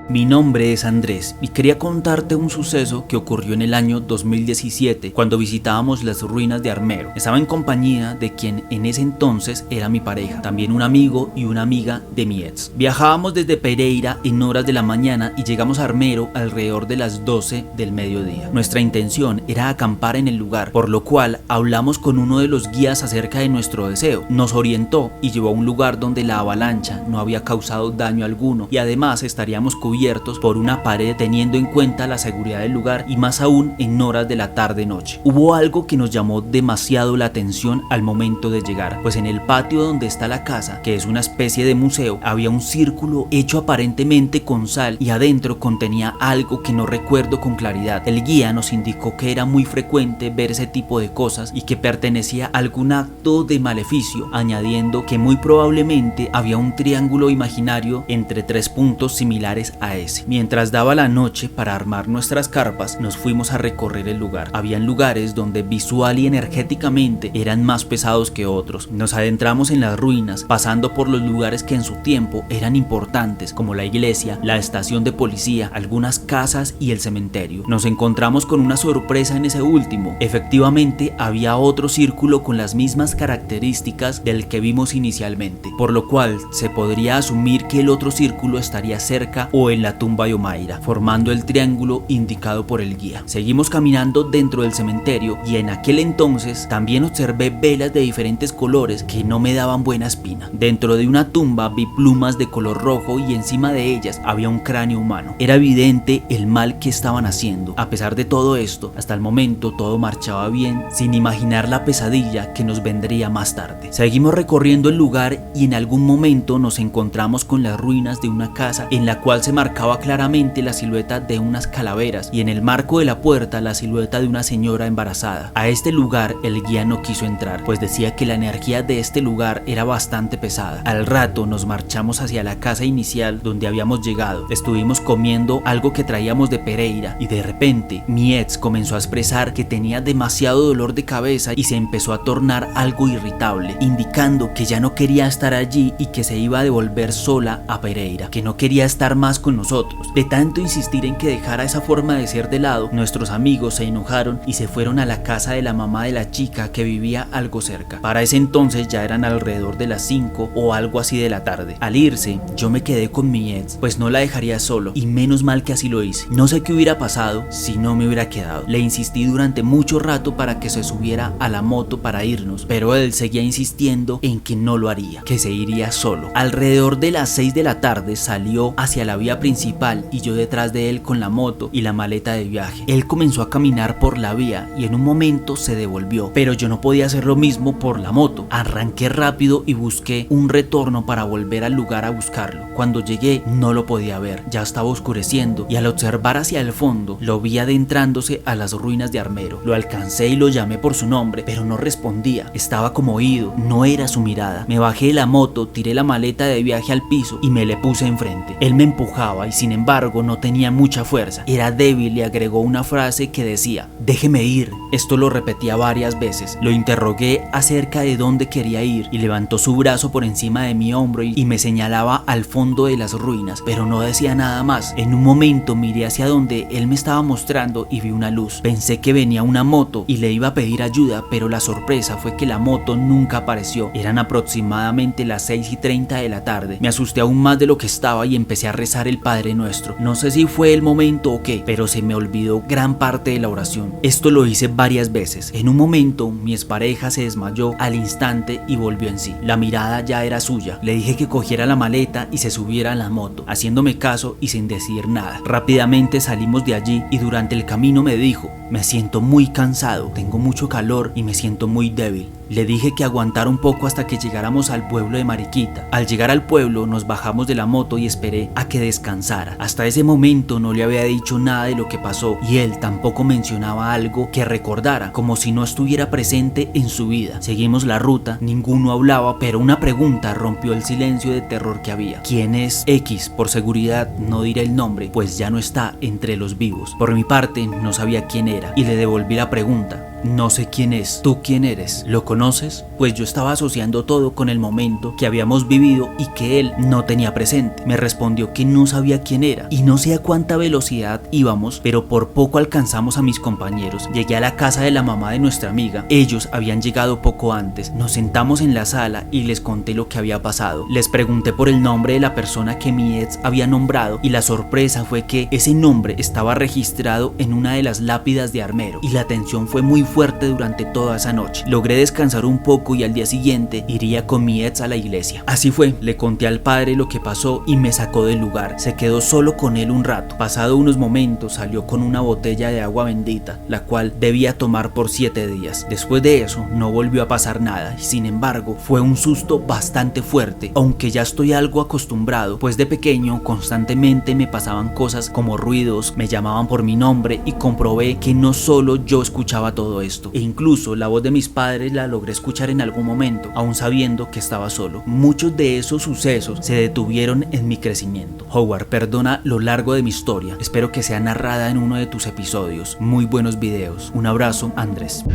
Mi nombre es Andrés y quería contarte un suceso que ocurrió en el año 2017 cuando visitábamos las ruinas de Armero. Estaba en compañía de quien en ese entonces era mi pareja, también un amigo y una amiga de mi ex. Viajábamos desde Pereira en horas de la mañana y llegamos a Armero alrededor de las 12 del mediodía. Nuestra intención era acampar en el lugar, por lo cual hablamos con uno de los guías acerca de nuestro deseo. Nos orientó y llevó a un lugar donde la avalancha no había causado daño alguno y además estaríamos cubiertos por una pared, teniendo en cuenta la seguridad del lugar y más aún en horas de la tarde-noche. Hubo algo que nos llamó demasiado la atención al momento de llegar, pues en el patio donde está la casa, que es una especie de museo, había un círculo hecho aparentemente con sal y adentro contenía algo que no recuerdo con claridad. El guía nos indicó que era muy frecuente ver ese tipo de cosas y que pertenecía a algún acto de maleficio, añadiendo que muy probablemente había un triángulo imaginario entre 3 puntos similares a ese. Mientras daba la noche para armar nuestras carpas, nos fuimos a recorrer el lugar. Habían lugares donde visual y energéticamente eran más pesados que otros. Nos adentramos en las ruinas, pasando por los lugares que en su tiempo eran importantes, como la iglesia, la estación de policía, algunas casas y el cementerio. Nos encontramos con una sorpresa en ese último. Efectivamente, había otro círculo con las mismas características del que vimos inicialmente, por lo cual se podría asumir que el otro círculo estaría cerca o en la tumba de Omaira, formando el triángulo indicado por el guía. Seguimos caminando dentro del cementerio y en aquel entonces también observé velas de diferentes colores que no me daban buena espina. Dentro de una tumba vi plumas de color rojo y encima de ellas había un cráneo humano. Era evidente el mal que estaban haciendo. A pesar de todo esto, hasta el momento todo marchaba bien, sin imaginar la pesadilla que nos vendría más tarde. Seguimos recorriendo el lugar y en algún momento nos encontramos con las ruinas de una casa en la cual se marcaba marcaba claramente la silueta de unas calaveras y en el marco de la puerta la silueta de una señora embarazada. A este lugar el guía no quiso entrar, pues decía que la energía de este lugar era bastante pesada. Al rato nos marchamos hacia la casa inicial donde habíamos llegado. Estuvimos comiendo algo que traíamos de Pereira y de repente mi ex comenzó a expresar que tenía demasiado dolor de cabeza y se empezó a tornar algo irritable, indicando que ya no quería estar allí y que se iba a devolver sola a Pereira, que no quería estar más con nosotros. De tanto insistir en que dejara esa forma de ser de lado, nuestros amigos se enojaron y se fueron a la casa de la mamá de la chica que vivía algo cerca. Para ese entonces ya eran alrededor de las 5 o algo así de la tarde. Al irse, yo me quedé con mi ex, pues no la dejaría solo y menos mal que así lo hice. No sé qué hubiera pasado si no me hubiera quedado. Le insistí durante mucho rato para que se subiera a la moto para irnos, pero él seguía insistiendo en que no lo haría, que se iría solo. Alrededor de las 6 de la tarde salió hacia la vía principal y yo detrás de él con la moto y la maleta de viaje. Él comenzó a caminar por la vía y en un momento se devolvió, pero yo no podía hacer lo mismo por la moto. Arranqué rápido y busqué un retorno para volver al lugar a buscarlo. Cuando llegué no lo podía ver, ya estaba oscureciendo y al observar hacia el fondo lo vi adentrándose a las ruinas de Armero. Lo alcancé y lo llamé por su nombre, pero no respondía. Estaba como oído, no era su mirada. Me bajé de la moto, tiré la maleta de viaje al piso y me le puse enfrente. Él me empujaba y sin embargo no tenía mucha fuerza. Era débil y agregó una frase que decía: "Déjeme ir". Esto lo repetía varias veces. Lo interrogué acerca de dónde quería ir y levantó su brazo por encima de mi hombro y me señalaba al fondo de las ruinas, pero no decía nada más. En un momento miré hacia donde él me estaba mostrando y vi una luz. Pensé que venía una moto y le iba a pedir ayuda, pero la sorpresa fue que la moto nunca apareció. Eran aproximadamente las 6:30 de la tarde. Me asusté aún más de lo que estaba y empecé a rezar el Padre Nuestro. No sé si fue el momento o qué, pero se me olvidó gran parte de la oración. Esto lo hice varias veces. En un momento mi expareja se desmayó al instante y volvió en sí. La mirada ya era suya. Le dije que cogiera la maleta y se subiera a la moto, haciéndome caso y sin decir nada. Rápidamente salimos de allí y durante el camino me dijo: "Me siento muy cansado, tengo mucho calor y me siento muy débil". Le dije que aguantara un poco hasta que llegáramos al pueblo de Mariquita. Al llegar al pueblo nos bajamos de la moto y esperé a que descansara. Hasta ese momento no le había dicho nada de lo que pasó y él tampoco mencionaba algo que recordara, como si no estuviera presente en su vida. Seguimos la ruta, ninguno hablaba, pero una pregunta rompió el silencio de terror que había. ¿Quién es X? Por seguridad no diré el nombre, pues ya no está entre los vivos. Por mi parte no sabía quién era y le devolví la pregunta. No sé quién es. ¿Tú quién eres? ¿Lo conoces? Pues yo estaba asociando todo con el momento que habíamos vivido y que él no tenía presente. Me respondió que no sabía quién era y no sé a cuánta velocidad íbamos, pero por poco alcanzamos a mis compañeros. Llegué a la casa de la mamá de nuestra amiga. Ellos habían llegado poco antes. Nos sentamos en la sala y les conté lo que había pasado. Les pregunté por el nombre de la persona que mi ex había nombrado y la sorpresa fue que ese nombre estaba registrado en una de las lápidas de Armero y la tensión fue muy fuerte durante toda esa noche. Logré descansar un poco y al día siguiente iría con mi ex a la iglesia. Así fue, le conté al padre lo que pasó y me sacó del lugar. Se quedó solo con él un rato. Pasado unos momentos salió con una botella de agua bendita, la cual debía tomar por 7 días. Después de eso no volvió a pasar nada y sin embargo fue un susto bastante fuerte, aunque ya estoy algo acostumbrado, pues de pequeño constantemente me pasaban cosas como ruidos, me llamaban por mi nombre y comprobé que no solo yo escuchaba todo esto, e incluso la voz de mis padres la logré escuchar en algún momento, aún sabiendo que estaba solo. Muchos de esos sucesos se detuvieron en mi crecimiento. Howard, perdona lo largo de mi historia, espero que sea narrada en uno de tus episodios. Muy buenos videos. Un abrazo, Andrés.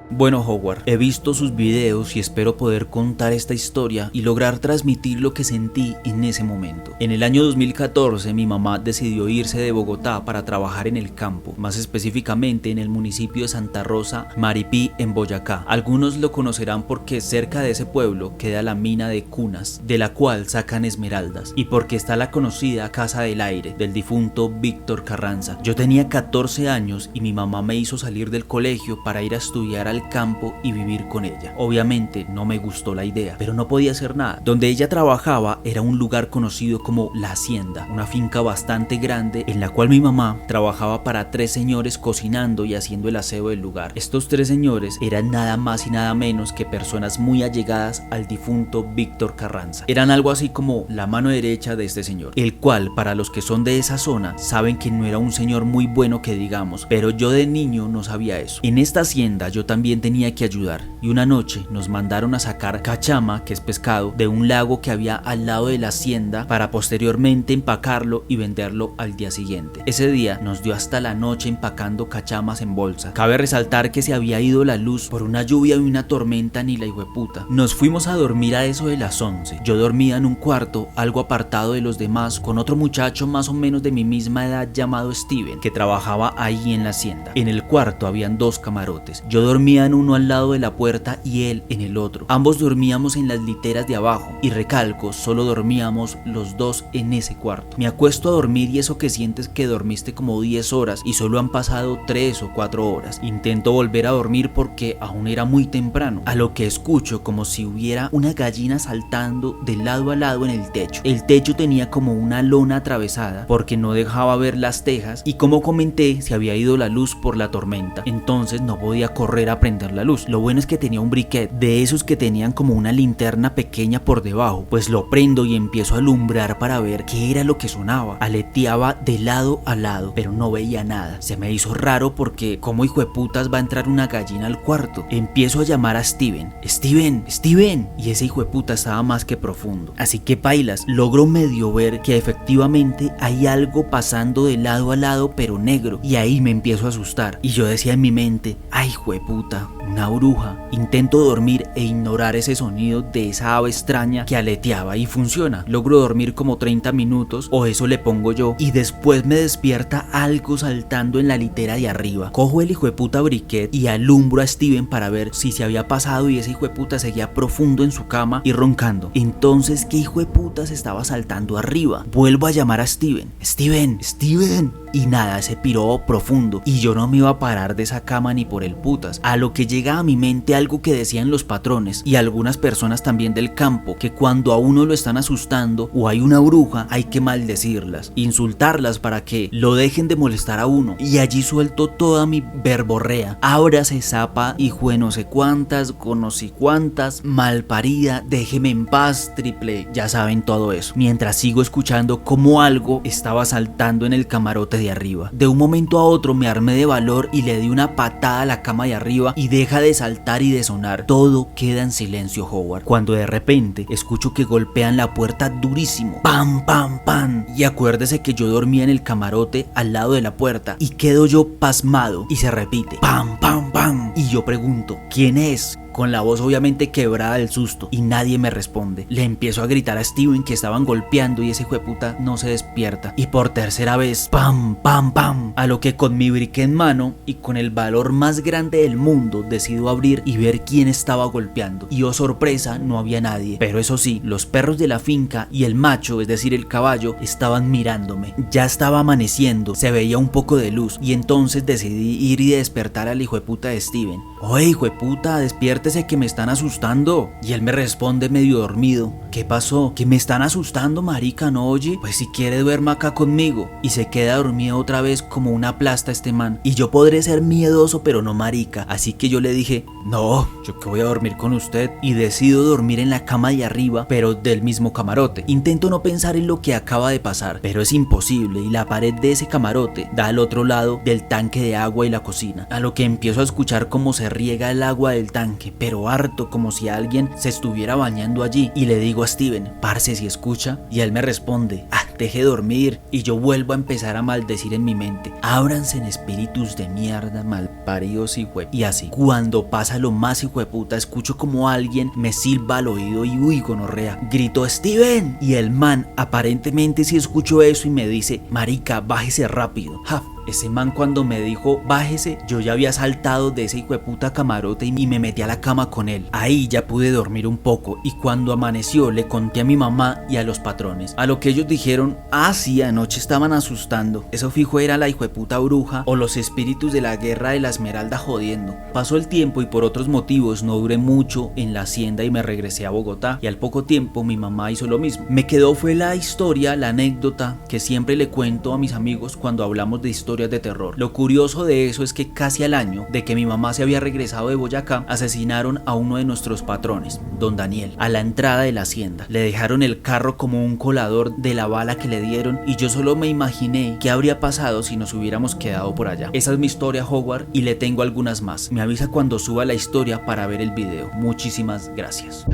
Bueno, Howard, he visto sus videos y espero poder contar esta historia y lograr transmitir lo que sentí en ese momento. En el año 2014 mi mamá decidió irse de Bogotá para trabajar en el campo, más específicamente en el municipio de Santa Rosa, Maripí, en Boyacá. Algunos lo conocerán porque cerca de ese pueblo queda la mina de Cunas, de la cual sacan esmeraldas, y porque está la conocida Casa del Aire, del difunto Víctor Carranza. Yo tenía 14 años y mi mamá me hizo salir del colegio para ir a estudiar a al campo y vivir con ella. Obviamente no me gustó la idea, pero no podía hacer nada. Donde ella trabajaba era un lugar conocido como La Hacienda, una finca bastante grande en la cual mi mamá trabajaba para 3 señores cocinando y haciendo el aseo del lugar. Estos 3 señores eran nada más y nada menos que personas muy allegadas al difunto Víctor Carranza. Eran algo así como la mano derecha de este señor, el cual, para los que son de esa zona, saben que no era un señor muy bueno que digamos, pero yo de niño no sabía eso. En esta hacienda yo también tenía que ayudar, y una noche nos mandaron a sacar cachama, que es pescado, de un lago que había al lado de la hacienda para posteriormente empacarlo y venderlo al día siguiente. Ese día nos dio hasta la noche empacando cachamas en bolsa. Cabe resaltar que se había ido la luz por una lluvia y una tormenta ni la hijueputa. Nos fuimos a dormir a eso de las 11. Yo dormía en un cuarto algo apartado de los demás con otro muchacho más o menos de mi misma edad llamado Steven, que trabajaba ahí en la hacienda. En el cuarto habían 2 camarotes. Yo dormía en uno al lado de la puerta y él en el otro. Ambos dormíamos en las literas de abajo, y recalco, solo dormíamos los 2 en ese cuarto. Me acuesto a dormir y eso que sientes que dormiste como 10 horas y solo han pasado 3 o 4 horas. Intento volver a dormir porque aún era muy temprano, a lo que escucho como si hubiera una gallina saltando de lado a lado en el techo. El techo tenía como una lona atravesada porque no dejaba ver las tejas, y como comenté, se había ido la luz por la tormenta, entonces no podía correr a prender la luz. Lo bueno es que tenía un briquet de esos que tenían como una linterna pequeña por debajo, pues lo prendo y empiezo a alumbrar para ver qué era lo que sonaba. Aleteaba de lado a lado, pero no veía nada. Se me hizo raro porque ¿cómo hijueputas va a entrar una gallina al cuarto? Empiezo a llamar a Steven. Steven, Steven, y ese hijueputa estaba más que profundo. Así que pailas, logro medio ver que efectivamente hay algo pasando de lado a lado pero negro, y ahí me empiezo a asustar. Y yo decía en mi mente, ay hijueputa, una bruja. Intento dormir e ignorar ese sonido de esa ave extraña que aleteaba, y funciona. Logro dormir como 30 minutos, o eso le pongo yo, y después me despierta algo saltando en la litera de arriba. Cojo el hijueputa briquet y alumbro a Steven para ver si se había pasado, y ese hijueputa seguía profundo en su cama y roncando. Entonces, ¿qué hijueputa se estaba saltando arriba? Vuelvo a llamar a Steven. Steven, Steven. Y nada, se piró profundo, y yo no me iba a parar de esa cama ni por el putas. A lo que llega a mi mente algo que decían los patrones y algunas personas también del campo, que cuando a uno lo están asustando o hay una bruja, hay que maldecirlas, insultarlas para que lo dejen de molestar a uno. Y allí suelto toda mi verborrea. Ahora se zapa, hijo de no sé cuántas, conocí cuántas, malparida, déjeme en paz, triple, ya saben todo eso. Mientras sigo escuchando como algo estaba saltando en el camarote de arriba. De un momento a otro me armé de valor y le di una patada a la cama de arriba, y deja de saltar y de sonar. Todo queda en silencio, Howard, cuando de repente escucho que golpean la puerta durísimo. ¡Pam, pam, pam! Y acuérdese que yo dormía en el camarote al lado de la puerta, y quedo yo pasmado y se repite. ¡Pam, pam, pam! Y yo pregunto, ¿quién es? Con la voz obviamente quebrada del susto, y nadie me responde. Le empiezo a gritar a Steven que estaban golpeando, y ese hijueputa no se despierta. Y por tercera vez, ¡pam, pam, pam! A lo que con mi briquet en mano y con el valor más grande del mundo decido abrir y ver quién estaba golpeando. Y oh sorpresa, no había nadie. Pero eso sí, los perros de la finca y el macho, es decir el caballo, estaban mirándome. Ya estaba amaneciendo, se veía un poco de luz, y entonces decidí ir y despertar al hijueputa de Steven. Oye hijueputa, despiértese que me están asustando. Y él me responde medio dormido, ¿qué pasó? ¿Que me están asustando, marica, no oye? Pues si quiere duerma acá conmigo. Y se queda dormido otra vez como una plasta este man. Y yo podré ser miedoso pero no marica, así que yo le dije, no, yo que voy a dormir con usted. Y decido dormir en la cama de arriba, pero del mismo camarote. Intento no pensar en lo que acaba de pasar, pero es imposible, y la pared de ese camarote da al otro lado del tanque de agua y la cocina. A lo que empiezo a escuchar cómo se riega el agua del tanque, pero harto, como si alguien se estuviera bañando allí. Y le digo a Steven, parce, si escucha. Y él me responde, deje dormir. Y yo vuelvo a empezar a maldecir en mi mente, ábranse en espíritus de mierda, malparidos y así. Cuando pasa lo más hijueputa, escucho como alguien me silba al oído y uy, gonorrea, grito Steven. Y el man aparentemente sí escuchó eso y me dice, marica, bájese rápido. Ese man cuando me dijo bájese, yo ya había saltado de ese hijueputa camarote y me metí a la cama con él. Ahí ya pude dormir un poco y cuando amaneció le conté a mi mamá y a los patrones. A lo que ellos dijeron, sí, anoche estaban asustando. Eso fijo era la hijueputa bruja o los espíritus de la guerra de la Esmeralda jodiendo. Pasó el tiempo y por otros motivos no duré mucho en la hacienda y me regresé a Bogotá y al poco tiempo mi mamá hizo lo mismo. Me quedó fue la historia, la anécdota que siempre le cuento a mis amigos cuando hablamos de historias de terror. Lo curioso de eso es que casi al año de que mi mamá se había regresado de Boyacá, asesinaron a uno de nuestros patrones, don Daniel, a la entrada de la hacienda. Le dejaron el carro como un colador de la bala que le dieron y yo solo me imaginé qué habría pasado si nos hubiéramos quedado por allá. Esa es mi historia, Howard, y le tengo algunas más. Me avisa cuando suba la historia para ver el video. Muchísimas gracias.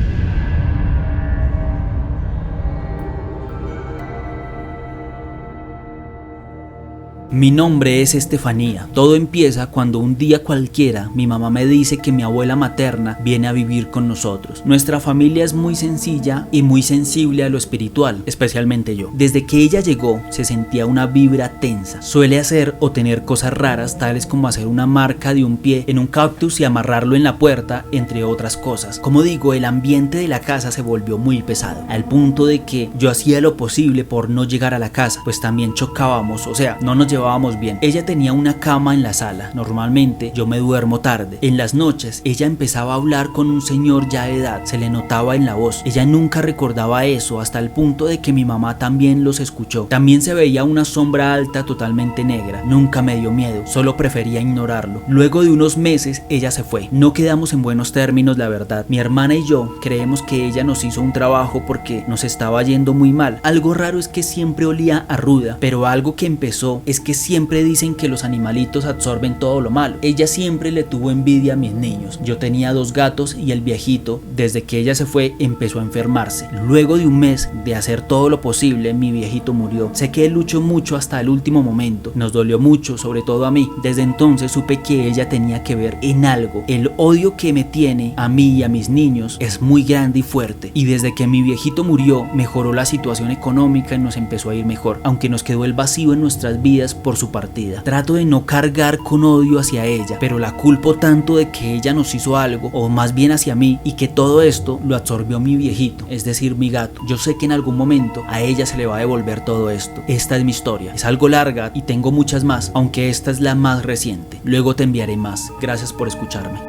Mi nombre es Estefanía. Todo empieza cuando un día cualquiera mi mamá me dice que mi abuela materna viene a vivir con nosotros. Nuestra familia es muy sencilla y muy sensible a lo espiritual, especialmente yo. Desde que ella llegó se sentía una vibra tensa. Suele hacer o tener cosas raras tales como hacer una marca de un pie en un cactus y amarrarlo en la puerta, entre otras cosas. Como digo, el ambiente de la casa se volvió muy pesado, al punto de que yo hacía lo posible por no llegar a la casa, pues también chocábamos, o sea, no nos llevábamos bien. Ella tenía una cama en la sala. Normalmente yo me duermo tarde. En las noches ella empezaba a hablar con un señor ya de edad. Se le notaba en la voz. Ella nunca recordaba eso hasta el punto de que mi mamá también los escuchó. También se veía una sombra alta totalmente negra. Nunca me dio miedo, solo prefería ignorarlo. Luego de unos meses ella se fue. No quedamos en buenos términos, la verdad. Mi hermana y yo creemos que ella nos hizo un trabajo porque nos estaba yendo muy mal. Algo raro es que siempre olía a ruda, pero algo que empezó es que siempre dicen que los animalitos absorben todo lo malo. Ella siempre le tuvo envidia a mis niños. Yo tenía 2 gatos y el viejito, desde que ella se fue, empezó a enfermarse. Luego de un mes de hacer todo lo posible, mi viejito murió. Sé que él luchó mucho hasta el último momento. Nos dolió mucho, sobre todo a mí. Desde entonces supe que ella tenía que ver en algo. El odio que me tiene a mí y a mis niños es muy grande y fuerte. Y desde que mi viejito murió, mejoró la situación económica y nos empezó a ir mejor, aunque nos quedó el vacío en nuestras vidas por su partida. Trato de no cargar con odio hacia ella, pero la culpo tanto de que ella nos hizo algo, o más bien hacia mí, y que todo esto lo absorbió mi viejito, es decir, mi gato. Yo sé que en algún momento a ella se le va a devolver todo esto. Esta es mi historia. Es algo larga y tengo muchas más, aunque esta es la más reciente. Luego te enviaré más. Gracias por escucharme.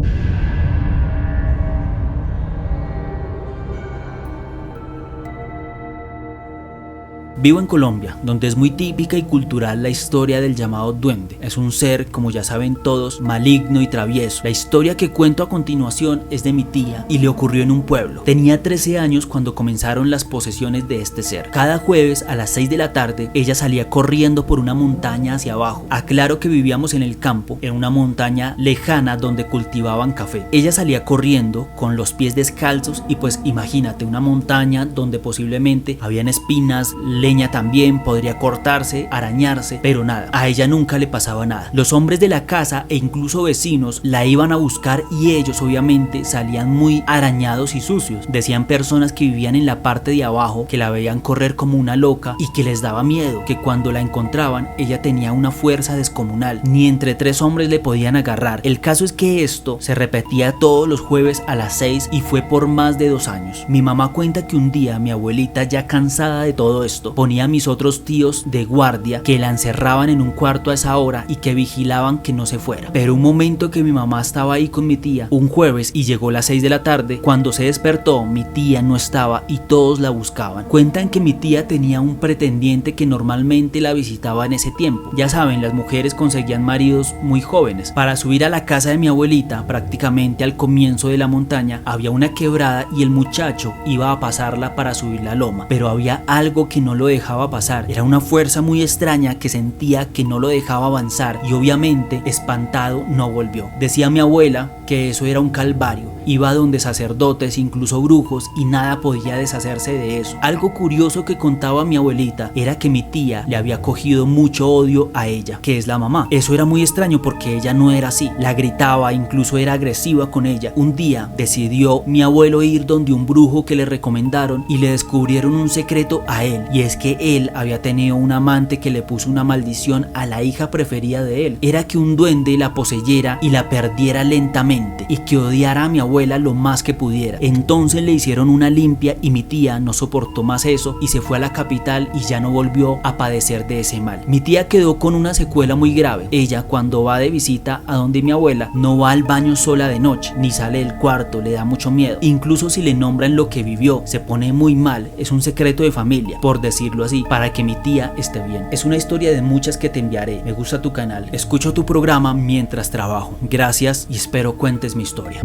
Vivo en Colombia, donde es muy típica y cultural la historia del llamado duende. Es un ser, como ya saben todos, maligno y travieso. La historia que cuento a continuación es de mi tía y le ocurrió en un pueblo. Tenía 13 años cuando comenzaron las posesiones de este ser. Cada jueves a las 6 de la tarde ella salía corriendo por una montaña hacia abajo. Aclaro que vivíamos en el campo, en una montaña lejana donde cultivaban café. Ella salía corriendo con los pies descalzos y pues imagínate una montaña donde posiblemente habían espinas, leña también, podría cortarse, arañarse, pero nada, a ella nunca le pasaba nada. Los hombres de la casa e incluso vecinos la iban a buscar y ellos obviamente salían muy arañados y sucios. Decían personas que vivían en la parte de abajo que la veían correr como una loca y que les daba miedo, que cuando la encontraban ella tenía una fuerza descomunal, ni entre 3 hombres le podían agarrar. El caso es que esto se repetía todos los jueves a las 6 y fue por más de 2 años. Mi mamá cuenta que un día mi abuelita, ya cansada de todo esto, ponía a mis otros tíos de guardia que la encerraban en un cuarto a esa hora y que vigilaban que no se fuera. Pero un momento que mi mamá estaba ahí con mi tía un jueves y llegó las 6 de la tarde, cuando se despertó mi tía no estaba y todos la buscaban. Cuentan que mi tía tenía un pretendiente que normalmente la visitaba en ese tiempo. Ya saben, las mujeres conseguían maridos muy jóvenes. Para subir a la casa de mi abuelita, prácticamente al comienzo de la montaña, había una quebrada y el muchacho iba a pasarla para subir la loma, pero había algo que no lo dejaba pasar. Era una fuerza muy extraña que sentía que no lo dejaba avanzar y obviamente espantado no volvió. Decía mi abuela que eso era un calvario. Iba donde sacerdotes, incluso brujos, y nada podía deshacerse de eso. Algo curioso que contaba mi abuelita era que mi tía le había cogido mucho odio a ella, que es la mamá. Eso era muy extraño porque ella no era así. La gritaba, incluso era agresiva con ella. Un día decidió mi abuelo ir donde un brujo que le recomendaron y le descubrieron un secreto a él, y es que él había tenido un amante que le puso una maldición a la hija preferida de él. Era que un duende la poseyera y la perdiera lentamente y que odiara a mi abuela lo más que pudiera. Entonces le hicieron una limpia y mi tía no soportó más eso y se fue a la capital y ya no volvió a padecer de ese mal. Mi tía quedó con una secuela muy grave. Ella, cuando va de visita a donde mi abuela, no va al baño sola de noche, ni sale del cuarto, le da mucho miedo. Incluso si le nombran lo que vivió, se pone muy mal. Es un secreto de familia, por decirlo así, para que mi tía esté bien. Es una historia de muchas que te enviaré. Me gusta tu canal, escucho tu programa mientras trabajo. Gracias y espero cuentes mi historia.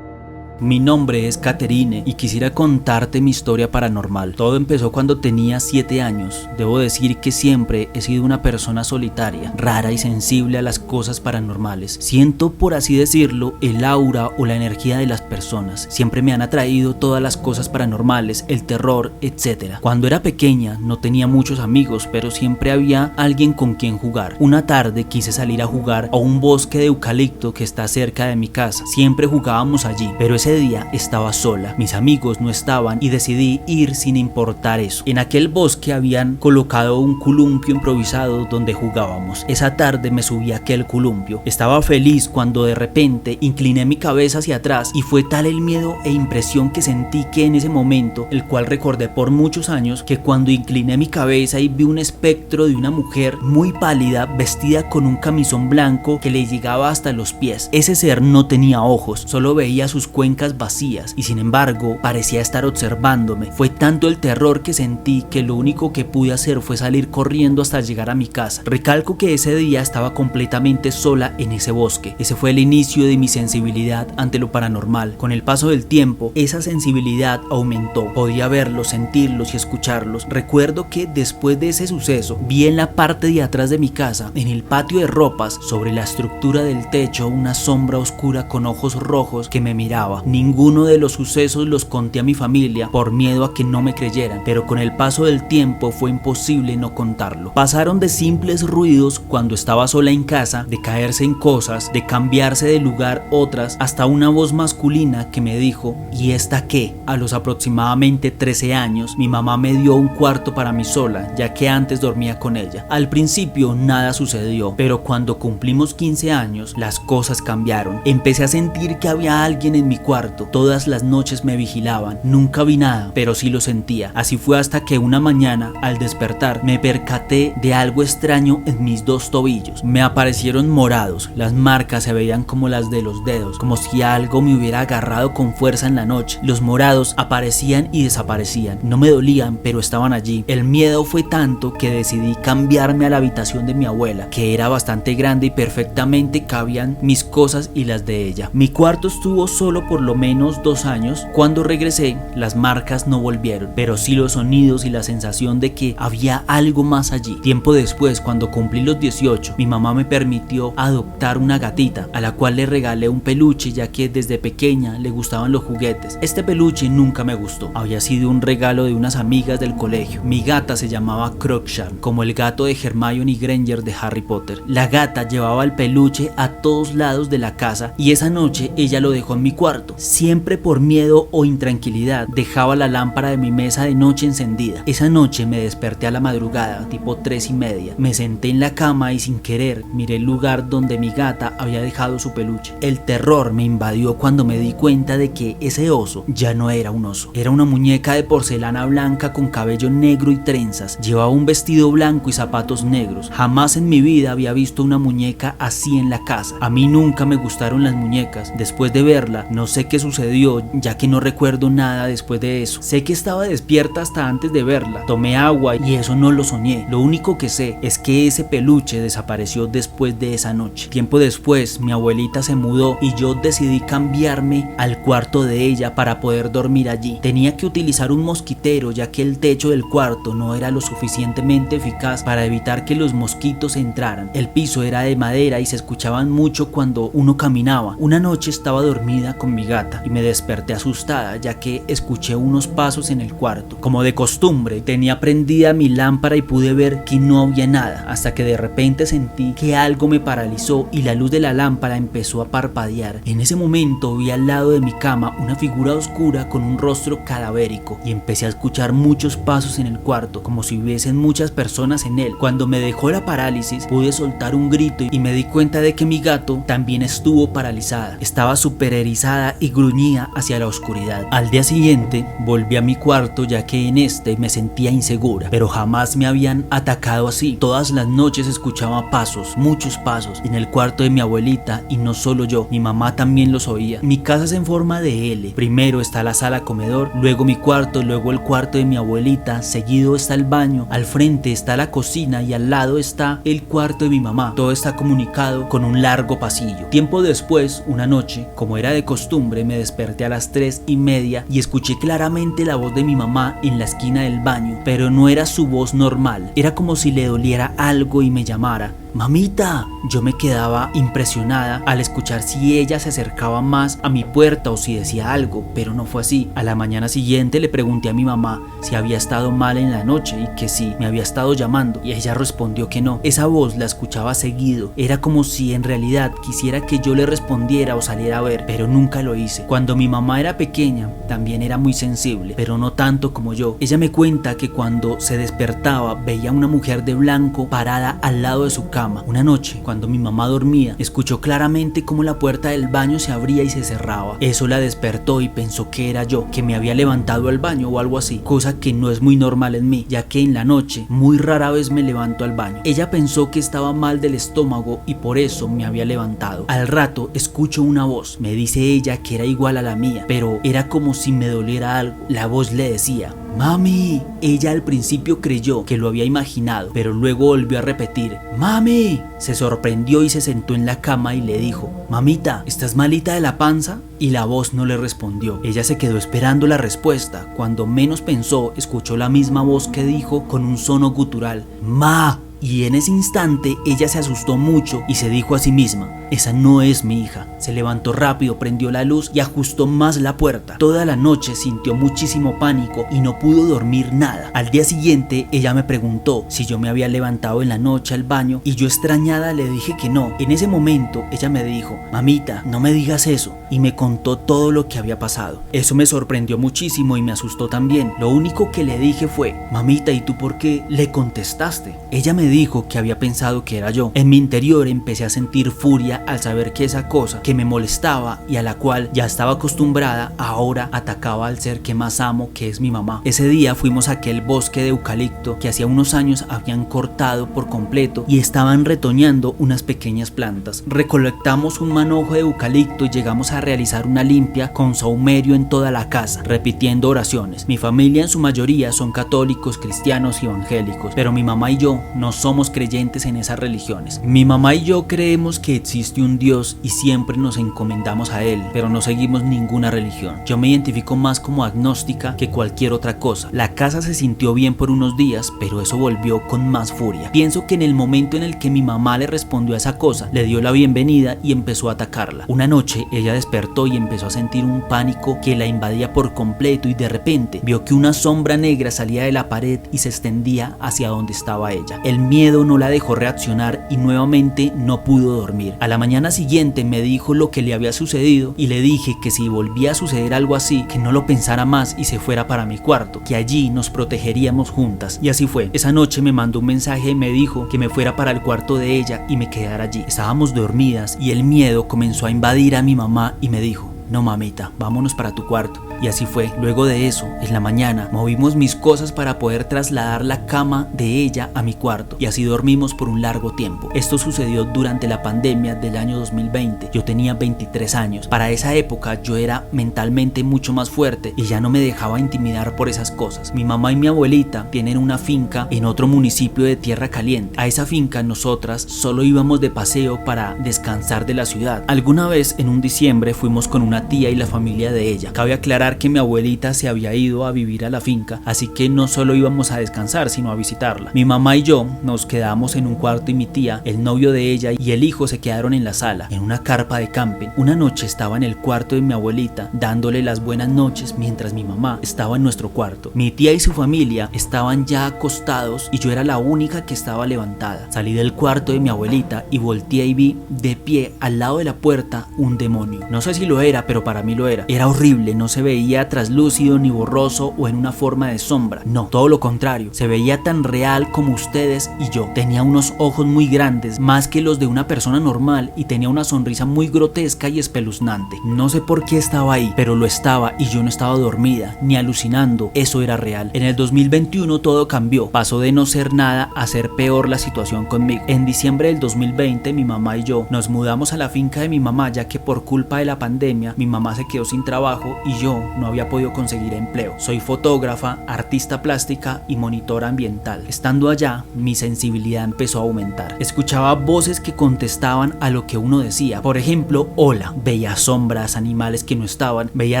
Mi nombre es Caterine y quisiera contarte mi historia paranormal. Todo empezó cuando tenía 7 años. Debo decir que siempre he sido una persona solitaria, rara y sensible a las cosas paranormales. Siento, por así decirlo, el aura o la energía de las personas. Siempre me han atraído todas las cosas paranormales, el terror, etc. Cuando era pequeña no tenía muchos amigos, pero siempre había alguien con quien jugar. Una tarde quise salir a jugar a un bosque de eucalipto que está cerca de mi casa. Siempre jugábamos allí, pero ese día estaba sola, mis amigos no estaban y decidí ir sin importar eso. En aquel bosque habían colocado un columpio improvisado donde jugábamos. Esa tarde me subí a aquel columpio. Estaba feliz cuando de repente incliné mi cabeza hacia atrás y fue tal el miedo e impresión que sentí que en ese momento, el cual recordé por muchos años, que cuando incliné mi cabeza y vi un espectro de una mujer muy pálida vestida con un camisón blanco que le llegaba hasta los pies. Ese ser no tenía ojos, solo veía sus cuencas vacías y sin embargo parecía estar observándome. Fue tanto el terror que sentí que lo único que pude hacer fue salir corriendo hasta llegar a mi casa. Recalco que ese día estaba completamente sola en ese bosque. Ese fue el inicio de mi sensibilidad ante lo paranormal. Con el paso del tiempo, esa sensibilidad aumentó. Podía verlos, sentirlos y escucharlos. Recuerdo que después de ese suceso, vi en la parte de atrás de mi casa, en el patio de ropas, sobre la estructura del techo, una sombra oscura con ojos rojos que me miraba. Ninguno de los sucesos los conté a mi familia por miedo a que no me creyeran, pero con el paso del tiempo fue imposible no contarlo. Pasaron de simples ruidos cuando estaba sola en casa, de caerse en cosas, de cambiarse de lugar otras, hasta una voz masculina que me dijo: ¿y esta qué? A los aproximadamente 13 años, mi mamá me dio un cuarto para mí sola, ya que antes dormía con ella. Al principio nada sucedió, pero cuando cumplimos 15 años, las cosas cambiaron. Empecé a sentir que había alguien en mi cuarto. Todas las noches me vigilaban. Nunca vi nada, pero sí lo sentía. Así fue hasta que una mañana, al despertar, me percaté de algo extraño en mis 2 tobillos. Me aparecieron morados. Las marcas se veían como las de los dedos, como si algo me hubiera agarrado con fuerza en la noche. Los morados aparecían y desaparecían. No me dolían, pero estaban allí. El miedo fue tanto que decidí cambiarme a la habitación de mi abuela, que era bastante grande y perfectamente cabían mis cosas y las de ella. Mi cuarto estuvo solo por lo menos 2 años. Cuando regresé, las marcas no volvieron, pero sí los sonidos y la sensación de que había algo más allí. Tiempo después, cuando cumplí los 18, mi mamá me permitió adoptar una gatita, a la cual le regalé un peluche, ya que desde pequeña le gustaban los juguetes. Este peluche nunca me gustó, había sido un regalo de unas amigas del colegio. Mi gata se llamaba Crookshank, como el gato de Hermione Granger de Harry Potter. La gata llevaba el peluche a todos lados de la casa y esa noche ella lo dejó en mi cuarto. Siempre por miedo o intranquilidad dejaba la lámpara de mi mesa de noche encendida. Esa noche me desperté a la madrugada, tipo 3:30. Me senté en la cama y sin querer miré el lugar donde mi gata había dejado su peluche. El terror me invadió cuando me di cuenta de que ese oso ya no era un oso. Era una muñeca de porcelana blanca con cabello negro y trenzas. Llevaba un vestido blanco y zapatos negros. Jamás en mi vida había visto una muñeca así en la casa. A mí nunca me gustaron las muñecas. Después de verla, no sé sé qué sucedió, ya que no recuerdo nada después de eso. Sé que estaba despierta hasta antes de verla. Tomé agua y eso no lo soñé. Lo único que sé es que ese peluche desapareció después de esa noche. Tiempo después, mi abuelita se mudó y yo decidí cambiarme al cuarto de ella para poder dormir allí. Tenía que utilizar un mosquitero, ya que el techo del cuarto no era lo suficientemente eficaz para evitar que los mosquitos entraran. El piso era de madera y se escuchaban mucho cuando uno caminaba. Una noche estaba dormida con mi gata y me desperté asustada, ya que escuché unos pasos en el cuarto. Como de costumbre, tenía prendida mi lámpara y pude ver que no había nada, hasta que de repente sentí que algo me paralizó y la luz de la lámpara empezó a parpadear. En ese momento vi al lado de mi cama una figura oscura con un rostro cadavérico y empecé a escuchar muchos pasos en el cuarto, como si hubiesen muchas personas en él. Cuando me dejó la parálisis, pude soltar un grito y me di cuenta de que mi gato también estuvo paralizada. Estaba súper erizada y gruñía hacia la oscuridad. Al día siguiente volví a mi cuarto, ya que en este me sentía insegura, pero jamás me habían atacado así. Todas las noches escuchaba pasos, muchos pasos, en el cuarto de mi abuelita, y no solo yo, mi mamá también los oía. Mi casa es en forma de L. Primero está la sala comedor, luego mi cuarto, luego el cuarto de mi abuelita, seguido está el baño, al frente está la cocina y al lado está el cuarto de mi mamá. Todo está comunicado con un largo pasillo. Tiempo después, una noche, como era de costumbre, me desperté a las 3:30 y escuché claramente la voz de mi mamá en la esquina del baño, pero no era su voz normal, era como si le doliera algo y me llamara. ¡Mamita! Yo me quedaba impresionada al escuchar si ella se acercaba más a mi puerta o si decía algo, pero no fue así. A la mañana siguiente le pregunté a mi mamá si había estado mal en la noche y que sí, me había estado llamando, y ella respondió que no. Esa voz la escuchaba seguido, era como si en realidad quisiera que yo le respondiera o saliera a ver, pero nunca lo hice. Cuando mi mamá era pequeña, también era muy sensible, pero no tanto como yo. Ella me cuenta que cuando se despertaba veía una mujer de blanco parada al lado de su cama. Una noche, cuando mi mamá dormía, escuchó claramente cómo la puerta del baño se abría y se cerraba. Eso la despertó y pensó que era yo, que me había levantado al baño o algo así, cosa que no es muy normal en mí, ya que en la noche muy rara vez me levanto al baño. Ella pensó que estaba mal del estómago y por eso me había levantado. Al rato escucho una voz, me dice ella que era igual a la mía, pero era como si me doliera algo. La voz le decía: ¡Mami! Ella al principio creyó que lo había imaginado, pero luego volvió a repetir: ¡Mami! Se sorprendió y se sentó en la cama y le dijo: Mamita, ¿estás malita de la panza? Y la voz no le respondió. Ella se quedó esperando la respuesta. Cuando menos pensó, escuchó la misma voz que dijo con un tono gutural: ¡Ma! Y en ese instante ella se asustó mucho y se dijo a sí misma: esa no es mi hija. Se levantó rápido, prendió la luz y ajustó más la puerta. Toda la noche sintió muchísimo pánico y no pudo dormir nada. Al día siguiente ella me preguntó si yo me había levantado en la noche al baño y yo extrañada le dije que no. En ese momento ella me dijo: mamita, no me digas eso, y me contó todo lo que había pasado. Eso me sorprendió muchísimo y me asustó también. Lo único que le dije fue: mamita, ¿y tú por qué le contestaste? Ella me dijo que había pensado que era yo. En mi interior empecé a sentir furia al saber que esa cosa que me molestaba y a la cual ya estaba acostumbrada ahora atacaba al ser que más amo, que es mi mamá. Ese día fuimos a aquel bosque de eucalipto que hacía unos años habían cortado por completo y estaban retoñando unas pequeñas plantas. Recolectamos un manojo de eucalipto y llegamos a realizar una limpia con saumerio en toda la casa, repitiendo oraciones. Mi familia en su mayoría son católicos, cristianos y evangélicos, pero mi mamá y yo no somos creyentes en esas religiones. Mi mamá y yo creemos que existe un Dios y siempre nos encomendamos a él, pero no seguimos ninguna religión. Yo me identifico más como agnóstica que cualquier otra cosa. La casa se sintió bien por unos días, pero eso volvió con más furia. Pienso que en el momento en el que mi mamá le respondió a esa cosa, le dio la bienvenida y empezó a atacarla. Una noche ella despertó y empezó a sentir un pánico que la invadía por completo y de repente vio que una sombra negra salía de la pared y se extendía hacia donde estaba ella. El miedo no la dejó reaccionar y nuevamente no pudo dormir. A la mañana siguiente me dijo lo que le había sucedido y le dije que si volvía a suceder algo así, que no lo pensara más y se fuera para mi cuarto, que allí nos protegeríamos juntas. Y así fue. Esa noche me mandó un mensaje y me dijo que me fuera para el cuarto de ella y me quedara allí. Estábamos dormidas y el miedo comenzó a invadir a mi mamá y me dijo: no mamita, vámonos para tu cuarto. Y así fue. Luego de eso, en la mañana, movimos mis cosas para poder trasladar la cama de ella a mi cuarto y así dormimos por un largo tiempo. Esto sucedió durante la pandemia del año 2020. Yo tenía 23 años. Para esa época yo era mentalmente mucho más fuerte y ya no me dejaba intimidar por esas cosas. Mi mamá y mi abuelita tienen una finca en otro municipio de Tierra Caliente. A esa finca nosotras solo íbamos de paseo para descansar de la ciudad. Alguna vez en un diciembre fuimos con una tía y la familia de ella. Cabe aclarar que mi abuelita se había ido a vivir a la finca, así que no solo íbamos a descansar sino a visitarla. Mi mamá y yo nos quedamos en un cuarto y mi tía, el novio de ella y el hijo se quedaron en la sala, en una carpa de camping. Una noche estaba en el cuarto de mi abuelita dándole las buenas noches mientras mi mamá estaba en nuestro cuarto. Mi tía y su familia estaban ya acostados y yo era la única que estaba levantada. Salí del cuarto de mi abuelita y volteé y vi de pie al lado de la puerta un demonio. No sé si lo era, pero para mí lo era. Era horrible, no se veía traslúcido ni borroso o en una forma de sombra. No, todo lo contrario. Se veía tan real como ustedes y yo. Tenía unos ojos muy grandes, más que los de una persona normal, y tenía una sonrisa muy grotesca y espeluznante. No sé por qué estaba ahí, pero lo estaba y yo no estaba dormida ni alucinando. Eso era real. En el 2021 todo cambió. Pasó de no ser nada a ser peor la situación conmigo. En diciembre del 2020 mi mamá y yo nos mudamos a la finca de mi mamá, ya que por culpa de la pandemia mi mamá se quedó sin trabajo y yo no había podido conseguir empleo. Soy fotógrafa, artista plástica y monitora ambiental. Estando allá, mi sensibilidad empezó a aumentar. Escuchaba voces que contestaban a lo que uno decía. Por ejemplo, hola. Veía sombras, animales que no estaban. Veía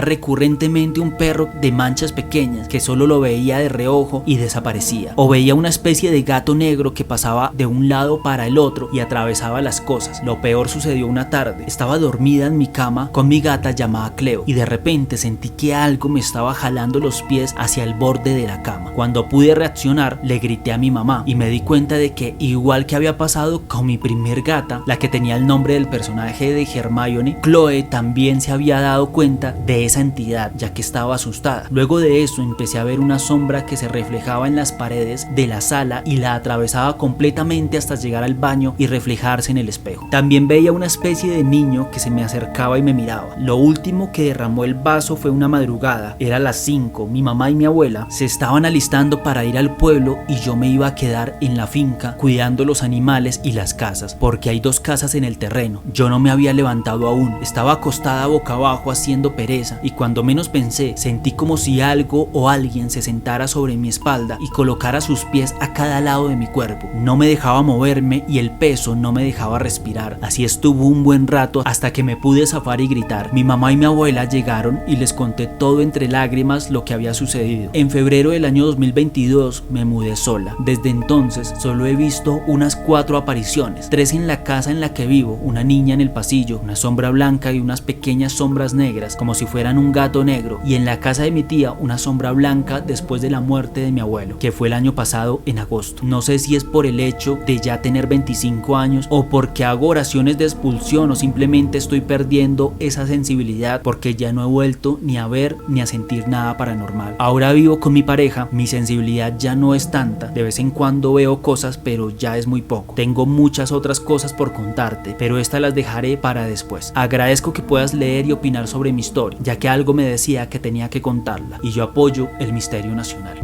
recurrentemente un perro de manchas pequeñas que solo lo veía de reojo y desaparecía. O veía una especie de gato negro que pasaba de un lado para el otro y atravesaba las cosas. Lo peor sucedió una tarde. Estaba dormida en mi cama con mi gata llamada Cleo y de repente sentí que algo me estaba jalando los pies hacia el borde de la cama. Cuando pude reaccionar, le grité a mi mamá y me di cuenta de que, igual que había pasado con mi primer gata, la que tenía el nombre del personaje de Hermione, Chloe también se había dado cuenta de esa entidad, ya que estaba asustada. Luego de eso empecé a ver una sombra que se reflejaba en las paredes de la sala y la atravesaba completamente hasta llegar al baño y reflejarse en el espejo. También veía una especie de niño que se me acercaba y me miraba. Lo último que derramó el vaso fue una madrugada. Era las 5. Mi mamá y mi abuela se estaban alistando para ir al pueblo y yo me iba a quedar en la finca cuidando los animales y las casas, porque hay 2 casas en el terreno. Yo no me había levantado aún. Estaba acostada boca abajo haciendo pereza y cuando menos pensé, sentí como si algo o alguien se sentara sobre mi espalda y colocara sus pies a cada lado de mi cuerpo. No me dejaba moverme y el peso no me dejaba respirar. Así estuvo un buen rato hasta que me pude zafar y gritar. Mi mamá y mi abuela llegaron y les conté todo entre lágrimas lo que había sucedido. En febrero del año 2022 me mudé sola. Desde entonces solo he visto unas 4 apariciones, 3 en la casa en la que vivo, una niña en el pasillo, una sombra blanca y unas pequeñas sombras negras como si fueran un gato negro, y en la casa de mi tía una sombra blanca después de la muerte de mi abuelo, que fue el año pasado en agosto. No sé si es por el hecho de ya tener 25 años o porque hago oraciones de expulsión o simplemente estoy perdiendo esa sensibilidad porque ya no he vuelto ni a ver ni a sentir nada paranormal. Ahora vivo con mi pareja, mi sensibilidad ya no es tanta, de vez en cuando veo cosas pero ya es muy poco. Tengo muchas otras cosas por contarte, pero estas las dejaré para después. Agradezco que puedas leer y opinar sobre mi historia, ya que algo me decía que tenía que contarla y yo apoyo el misterio nacional.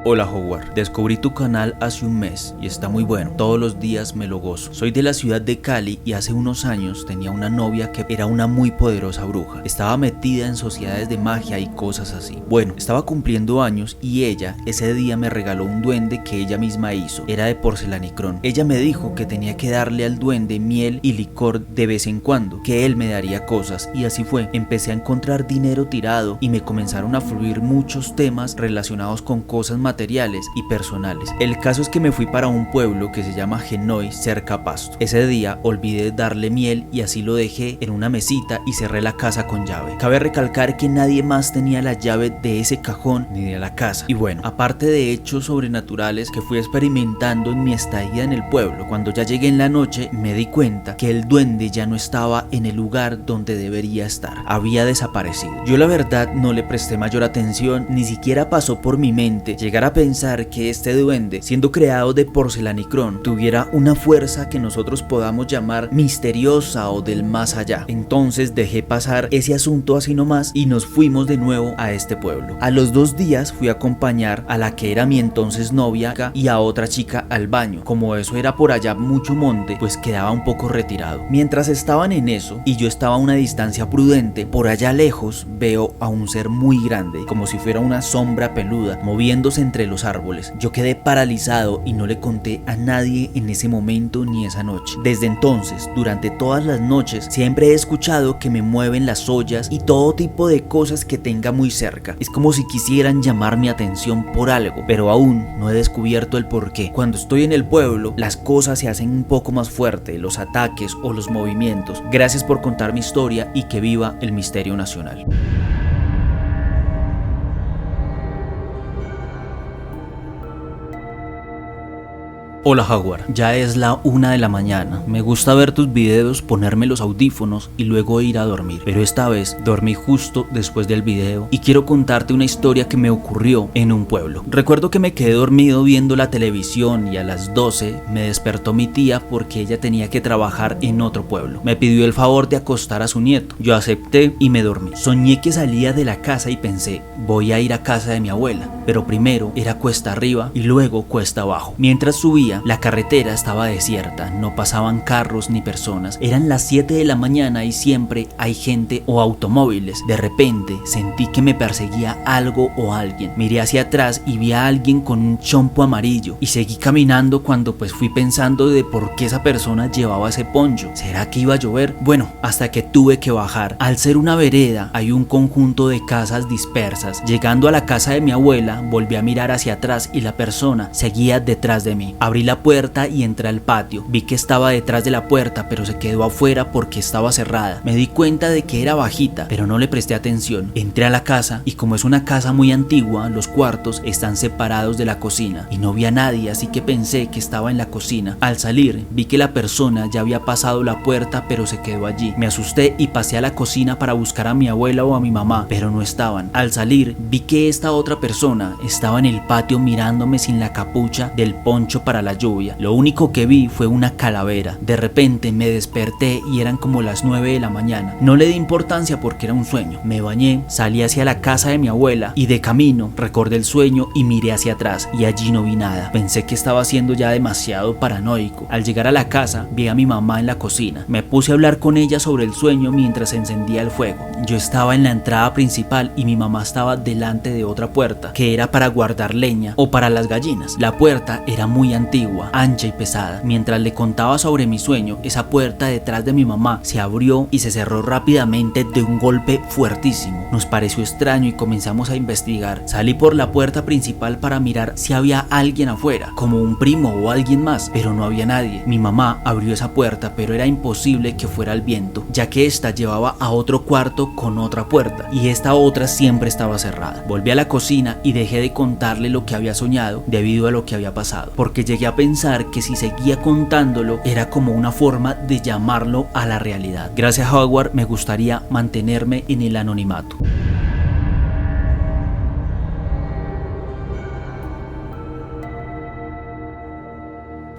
Hola Howard, descubrí tu canal hace un mes y está muy bueno, todos los días me lo gozo. Soy de la ciudad de Cali y hace unos años tenía una novia que era una muy poderosa bruja. Estaba metida en sociedades de magia y cosas así. Bueno, estaba cumpliendo años y ella ese día me regaló un duende que ella misma hizo. Era de porcelanicrón. Ella me dijo que tenía que darle al duende miel y licor de vez en cuando, que él me daría cosas, y así fue. Empecé a encontrar dinero tirado y me comenzaron a fluir muchos temas relacionados con cosas materiales y personales. El caso es que me fui para un pueblo que se llama Genoy, cerca a Pasto. Ese día olvidé darle miel y así lo dejé en una mesita y cerré la casa con llave. Cabe recalcar que nadie más tenía la llave de ese cajón ni de la casa. Y bueno, aparte de hechos sobrenaturales que fui experimentando en mi estadía en el pueblo, cuando ya llegué en la noche me di cuenta que el duende ya no estaba en el lugar donde debería estar. Había desaparecido. Yo la verdad no le presté mayor atención, ni siquiera pasó por mi mente llegar llegar a pensar que este duende, siendo creado de porcelanicrón, tuviera una fuerza que nosotros podamos llamar misteriosa o del más allá. Entonces dejé pasar ese asunto así nomás y nos fuimos de nuevo a este pueblo. A los 2 días fui a acompañar a la que era mi entonces novia y a otra chica al baño. Como eso era por allá mucho monte, pues quedaba un poco retirado. Mientras estaban en eso y yo estaba a una distancia prudente, por allá lejos veo a un ser muy grande, como si fuera una sombra peluda, moviéndose entre los árboles. Yo quedé paralizado y no le conté a nadie en ese momento ni esa noche. Desde entonces, durante todas las noches, siempre he escuchado que me mueven las ollas y todo tipo de cosas que tenga muy cerca. Es como si quisieran llamar mi atención por algo, pero aún no he descubierto el porqué. Cuando estoy en el pueblo, las cosas se hacen un poco más fuertes, los ataques o los movimientos. Gracias por contar mi historia y que viva el misterio nacional. Hola Jaguar, ya es la 1 de la mañana. Me gusta ver tus videos, ponerme los audífonos y luego ir a dormir. Pero esta vez dormí justo después del video y quiero contarte una historia que me ocurrió en un pueblo. Recuerdo que me quedé dormido viendo la televisión y a las 12 me despertó mi tía porque ella tenía que trabajar en otro pueblo. Me pidió el favor de acostar a su nieto. Yo acepté y me dormí. Soñé que salía de la casa y pensé, voy a ir a casa de mi abuela. Pero primero era cuesta arriba y luego cuesta abajo. Mientras subía, la carretera estaba desierta, no pasaban carros ni personas. Eran las 7 de la mañana y siempre hay gente o automóviles. De repente sentí que me perseguía algo o alguien. Miré hacia atrás y vi a alguien con un chompo amarillo y seguí caminando cuando pues fui pensando de por qué esa persona llevaba ese poncho. ¿Será que iba a llover? Bueno, hasta que tuve que bajar. Al ser una vereda hay un conjunto de casas dispersas. Llegando a la casa de mi abuela, volví a mirar hacia atrás y la persona seguía detrás de mí. Abrí la puerta y entré al patio. Vi que estaba detrás de la puerta, pero se quedó afuera porque estaba cerrada. Me di cuenta de que era bajita, pero no le presté atención. Entré a la casa y como es una casa muy antigua, los cuartos están separados de la cocina y no vi a nadie, así que pensé que estaba en la cocina. Al salir, vi que la persona ya había pasado la puerta, pero se quedó allí. Me asusté y pasé a la cocina para buscar a mi abuela o a mi mamá, pero no estaban. Al salir, vi que esta otra persona estaba en el patio mirándome sin la capucha del poncho para la lluvia. Lo único que vi fue una calavera. De repente me desperté y eran como las 9 de la mañana. No le di importancia porque era un sueño. Me bañé, salí hacia la casa de mi abuela y de camino recordé el sueño y miré hacia atrás y allí no vi nada. Pensé que estaba siendo ya demasiado paranoico. Al llegar a la casa vi a mi mamá en la cocina. Me puse a hablar con ella sobre el sueño mientras se encendía el fuego. Yo estaba en la entrada principal y mi mamá estaba delante de otra puerta que era para guardar leña o para las gallinas. La puerta era muy antigua, ancha y pesada. Mientras le contaba sobre mi sueño, esa puerta detrás de mi mamá se abrió y se cerró rápidamente de un golpe fuertísimo. Nos pareció extraño y comenzamos a investigar. Salí por la puerta principal para mirar si había alguien afuera, como un primo o alguien más, pero no había nadie. Mi mamá abrió esa puerta, pero era imposible que fuera el viento, ya que esta llevaba a otro cuarto con otra puerta y esta otra siempre estaba cerrada. Volví a la cocina y dejé de contarle lo que había soñado debido a lo que había pasado, porque llegué a pensar que si seguía contándolo era como una forma de llamarlo a la realidad. Gracias Jaguar, me gustaría mantenerme en el anonimato.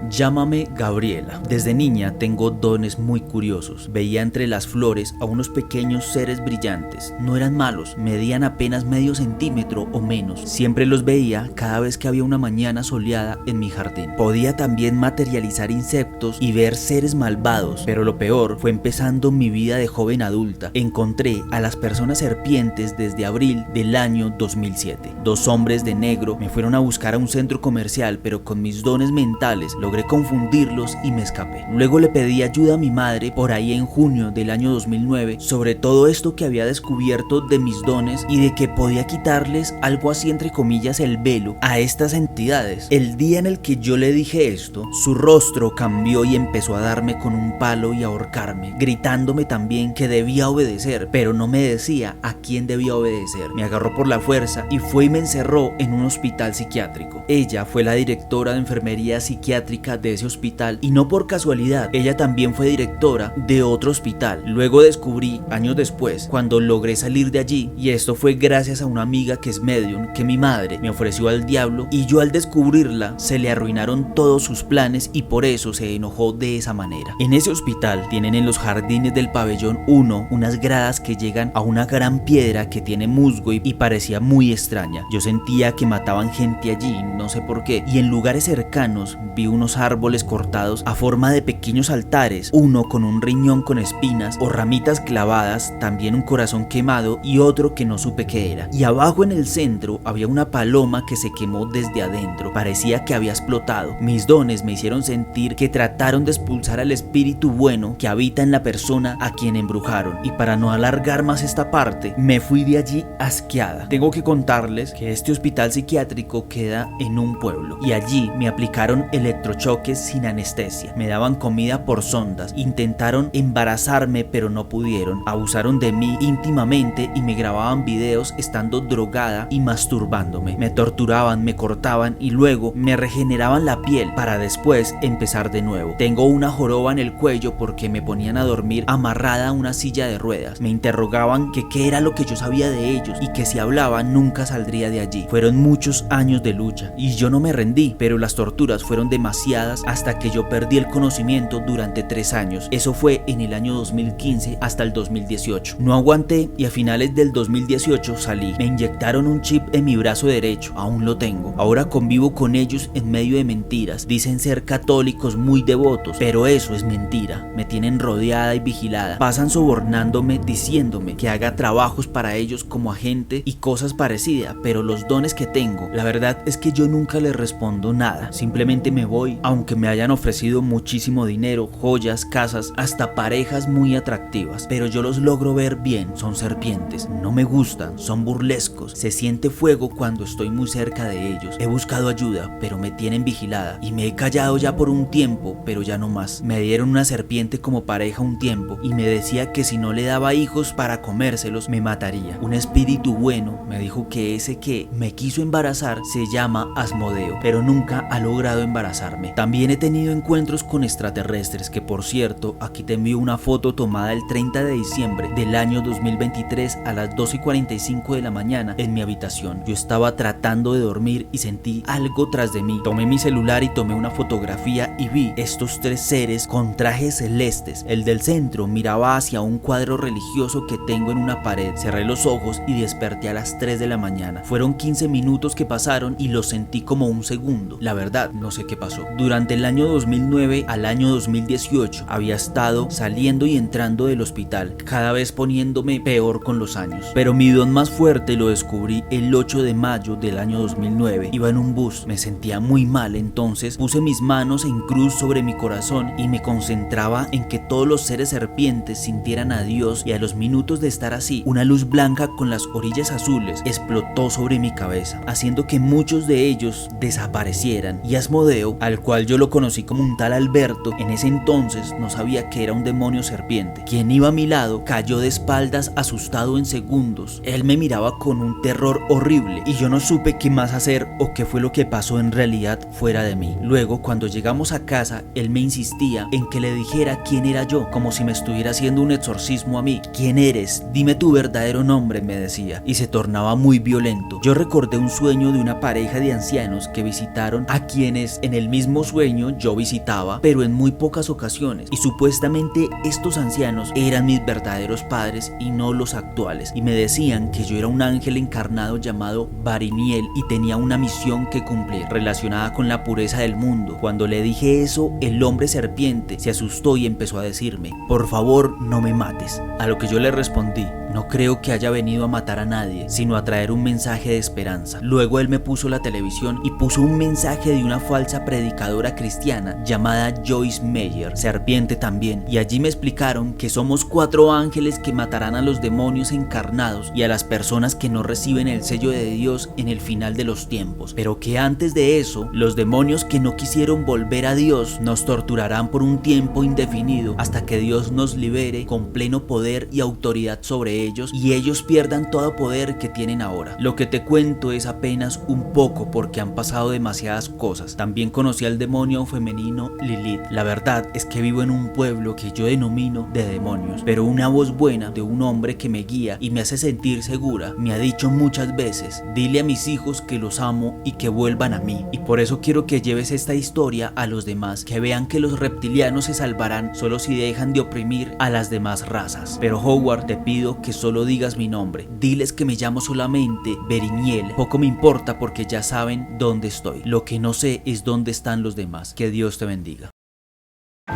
Llámame Gabriela. Desde niña tengo dones muy curiosos. Veía entre las flores a unos pequeños seres brillantes. No eran malos, medían apenas medio centímetro o menos. Siempre los veía cada vez que había una mañana soleada en mi jardín. Podía también materializar insectos y ver seres malvados, pero lo peor fue empezando mi vida de joven adulta. Encontré a las personas serpientes desde abril del año 2007. 2 hombres de negro me fueron a buscar a un centro comercial, pero con mis dones mentales logré confundirlos y me escapé. Luego le pedí ayuda a mi madre por ahí en junio del año 2009 sobre todo esto que había descubierto de mis dones y de que podía quitarles algo así entre comillas el velo a estas entidades. El día en el que yo le dije esto, su rostro cambió y empezó a darme con un palo y a ahorcarme, gritándome también que debía obedecer, pero no me decía a quién debía obedecer. Me agarró por la fuerza y fue y me encerró en un hospital psiquiátrico. Ella fue la directora de enfermería psiquiátrica médica de ese hospital y no por casualidad, ella también fue directora de otro hospital. Luego descubrí, años después, cuando logré salir de allí, y esto fue gracias a una amiga que es medium, que mi madre me ofreció al diablo, y yo al descubrirla se le arruinaron todos sus planes y por eso se enojó de esa manera. En ese hospital tienen en los jardines del pabellón 1 unas gradas que llegan a una gran piedra que tiene musgo y parecía muy extraña. Yo sentía que mataban gente allí, no sé por qué, y en lugares cercanos vi unos árboles cortados a forma de pequeños altares, uno con un riñón con espinas o ramitas clavadas, también un corazón quemado y otro que no supe qué era. Y abajo en el centro había una paloma que se quemó desde adentro, parecía que había explotado. Mis dones me hicieron sentir que trataron de expulsar al espíritu bueno que habita en la persona a quien embrujaron, y para no alargar más esta parte, me fui de allí asqueada. Tengo que contarles que este hospital psiquiátrico queda en un pueblo y allí me aplicaron electrochoques sin anestesia, me daban comida por sondas, intentaron embarazarme pero no pudieron, abusaron de mí íntimamente y me grababan videos estando drogada y masturbándome, me torturaban, me cortaban y luego me regeneraban la piel para después empezar de nuevo. Tengo una joroba en el cuello porque me ponían a dormir amarrada a una silla de ruedas, me interrogaban que qué era lo que yo sabía de ellos y que si hablaba nunca saldría de allí. Fueron muchos años de lucha y yo no me rendí, pero las torturas fueron demasiadas hasta que yo perdí el conocimiento durante 3 años. Eso fue en el año 2015 hasta el 2018. No aguanté y a finales del 2018 salí. Me inyectaron un chip en mi brazo derecho, aún lo tengo. Ahora convivo con ellos en medio de mentiras. Dicen ser católicos muy devotos, pero eso es mentira. Me tienen rodeada y vigilada. Pasan sobornándome diciéndome que haga trabajos para ellos como agente y cosas parecidas, pero los dones que tengo, la verdad es que yo nunca les respondo nada. Simplemente me voy, aunque me hayan ofrecido muchísimo dinero, joyas, casas, hasta parejas muy atractivas, pero yo los logro ver bien. Son serpientes, no me gustan, son burlescos, se siente fuego cuando estoy muy cerca de ellos. He buscado ayuda, pero me tienen vigilada y me he callado ya por un tiempo, pero ya no más. Me dieron una serpiente como pareja un tiempo y me decía que si no le daba hijos para comérselos me mataría. Un espíritu bueno me dijo que ese que me quiso embarazar se llama Asmodeo, pero nunca ha logrado embarazarme. También he tenido encuentros con extraterrestres, que por cierto, aquí te envío una foto tomada el 30 de diciembre del año 2023 a las 2:45 de la mañana en mi habitación. Yo estaba tratando de dormir y sentí algo tras de mí. Tomé mi celular y tomé una fotografía y vi estos 3 seres con trajes celestes. El del centro miraba hacia un cuadro religioso que tengo en una pared. Cerré los ojos y desperté a las 3 de la mañana. Fueron 15 minutos que pasaron y los sentí como un segundo. La verdad, no sé qué pasó. Durante el año 2009 al año 2018 había estado saliendo y entrando del hospital, cada vez poniéndome peor con los años. Pero mi don más fuerte lo descubrí el 8 de mayo del año 2009. Iba en un bus, me sentía muy mal, entonces puse mis manos en cruz sobre mi corazón y me concentraba en que todos los seres serpientes sintieran a Dios, y a los minutos de estar así, una luz blanca con las orillas azules explotó sobre mi cabeza, haciendo que muchos de ellos desaparecieran, y Asmodeo, al cual yo lo conocí como un tal Alberto, en ese entonces no sabía que era un demonio serpiente, quien iba a mi lado, cayó de espaldas asustado en segundos. Él me miraba con un terror horrible y yo no supe qué más hacer o qué fue lo que pasó en realidad fuera de mí. Luego, cuando llegamos a casa, él me insistía en que le dijera quién era yo, como si me estuviera haciendo un exorcismo a mí. ¿Quién eres? Dime tu verdadero nombre, me decía, y se tornaba muy violento. Yo recordé un sueño de una pareja de ancianos que visitaron a quienes en el mismo sueño yo visitaba, pero en muy pocas ocasiones, y supuestamente estos ancianos eran mis verdaderos padres y no los actuales, y me decían que yo era un ángel encarnado llamado Bariniel y tenía una misión que cumplir relacionada con la pureza del mundo. Cuando le dije eso, el hombre serpiente se asustó y empezó a decirme: por favor, no me mates. A lo que yo le respondí: no creo que haya venido a matar a nadie, sino a traer un mensaje de esperanza. Luego él me puso la televisión y puso un mensaje de una falsa predicadora cristiana llamada Joyce Meyer, serpiente también, y allí me explicaron que somos 4 ángeles que matarán a los demonios encarnados y a las personas que no reciben el sello de Dios en el final de los tiempos, pero que antes de eso, los demonios que no quisieron volver a Dios nos torturarán por un tiempo indefinido hasta que Dios nos libere con pleno poder y autoridad sobre de ellos y ellos pierdan todo poder que tienen ahora. Lo que te cuento es apenas un poco porque han pasado demasiadas cosas. También conocí al demonio femenino Lilith. La verdad es que vivo en un pueblo que yo denomino de demonios, pero una voz buena de un hombre que me guía y me hace sentir segura me ha dicho muchas veces: dile a mis hijos que los amo y que vuelvan a mí. Y por eso quiero que lleves esta historia a los demás, que vean que los reptilianos se salvarán solo si dejan de oprimir a las demás razas. Pero Howard, te pido que solo digas mi nombre. Diles que me llamo solamente Beriniel. Poco me importa porque ya saben dónde estoy. Lo que no sé es dónde están los demás. Que Dios te bendiga.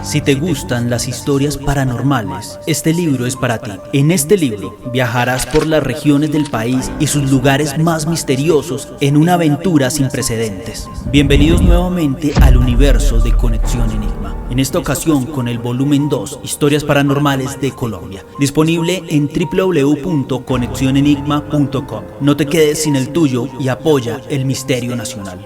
Si te gustan las historias paranormales, este libro es para ti. En este libro viajarás por las regiones del país y sus lugares más misteriosos en una aventura sin precedentes. Bienvenidos nuevamente al universo de Conexión Enigma. En esta ocasión con el volumen 2, Historias Paranormales de Colombia, disponible en www.conexionenigma.com. No te quedes sin el tuyo y apoya el misterio nacional.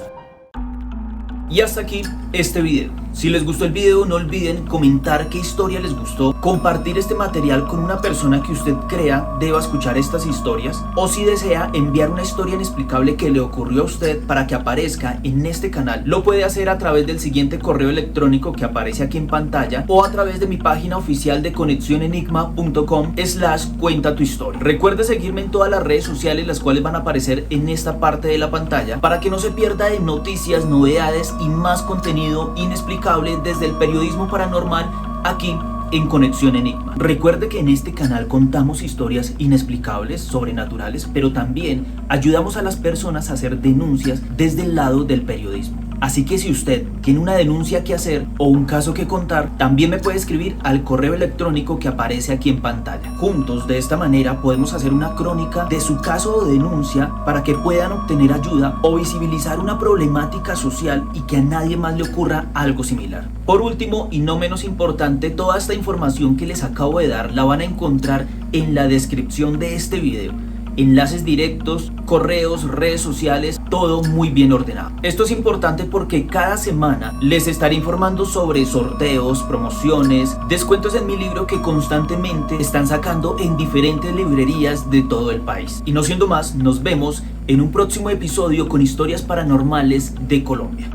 Y hasta aquí este video. Si les gustó el video, no olviden comentar qué historia les gustó, compartir este material con una persona que usted crea deba escuchar estas historias, o si desea enviar una historia inexplicable que le ocurrió a usted para que aparezca en este canal, lo puede hacer a través del siguiente correo electrónico que aparece aquí en pantalla o a través de mi página oficial de conexionenigma.com/cuenta tu historia. Recuerde seguirme en todas las redes sociales, las cuales van a aparecer en esta parte de la pantalla, para que no se pierda de noticias, novedades y más contenido inexplicable desde el periodismo paranormal aquí en Conexión Enigma. Recuerde que en este canal contamos historias inexplicables, sobrenaturales, pero también ayudamos a las personas a hacer denuncias desde el lado del periodismo. Así que si usted tiene una denuncia que hacer o un caso que contar, también me puede escribir al correo electrónico que aparece aquí en pantalla. Juntos, de esta manera, podemos hacer una crónica de su caso o denuncia para que puedan obtener ayuda o visibilizar una problemática social y que a nadie más le ocurra algo similar. Por último, y no menos importante, toda esta información que les acabo de dar la van a encontrar en la descripción de este video. Enlaces directos, correos, redes sociales, todo muy bien ordenado. Esto es importante porque cada semana les estaré informando sobre sorteos, promociones, descuentos en mi libro que constantemente están sacando en diferentes librerías de todo el país. Y no siendo más, nos vemos en un próximo episodio con historias paranormales de Colombia.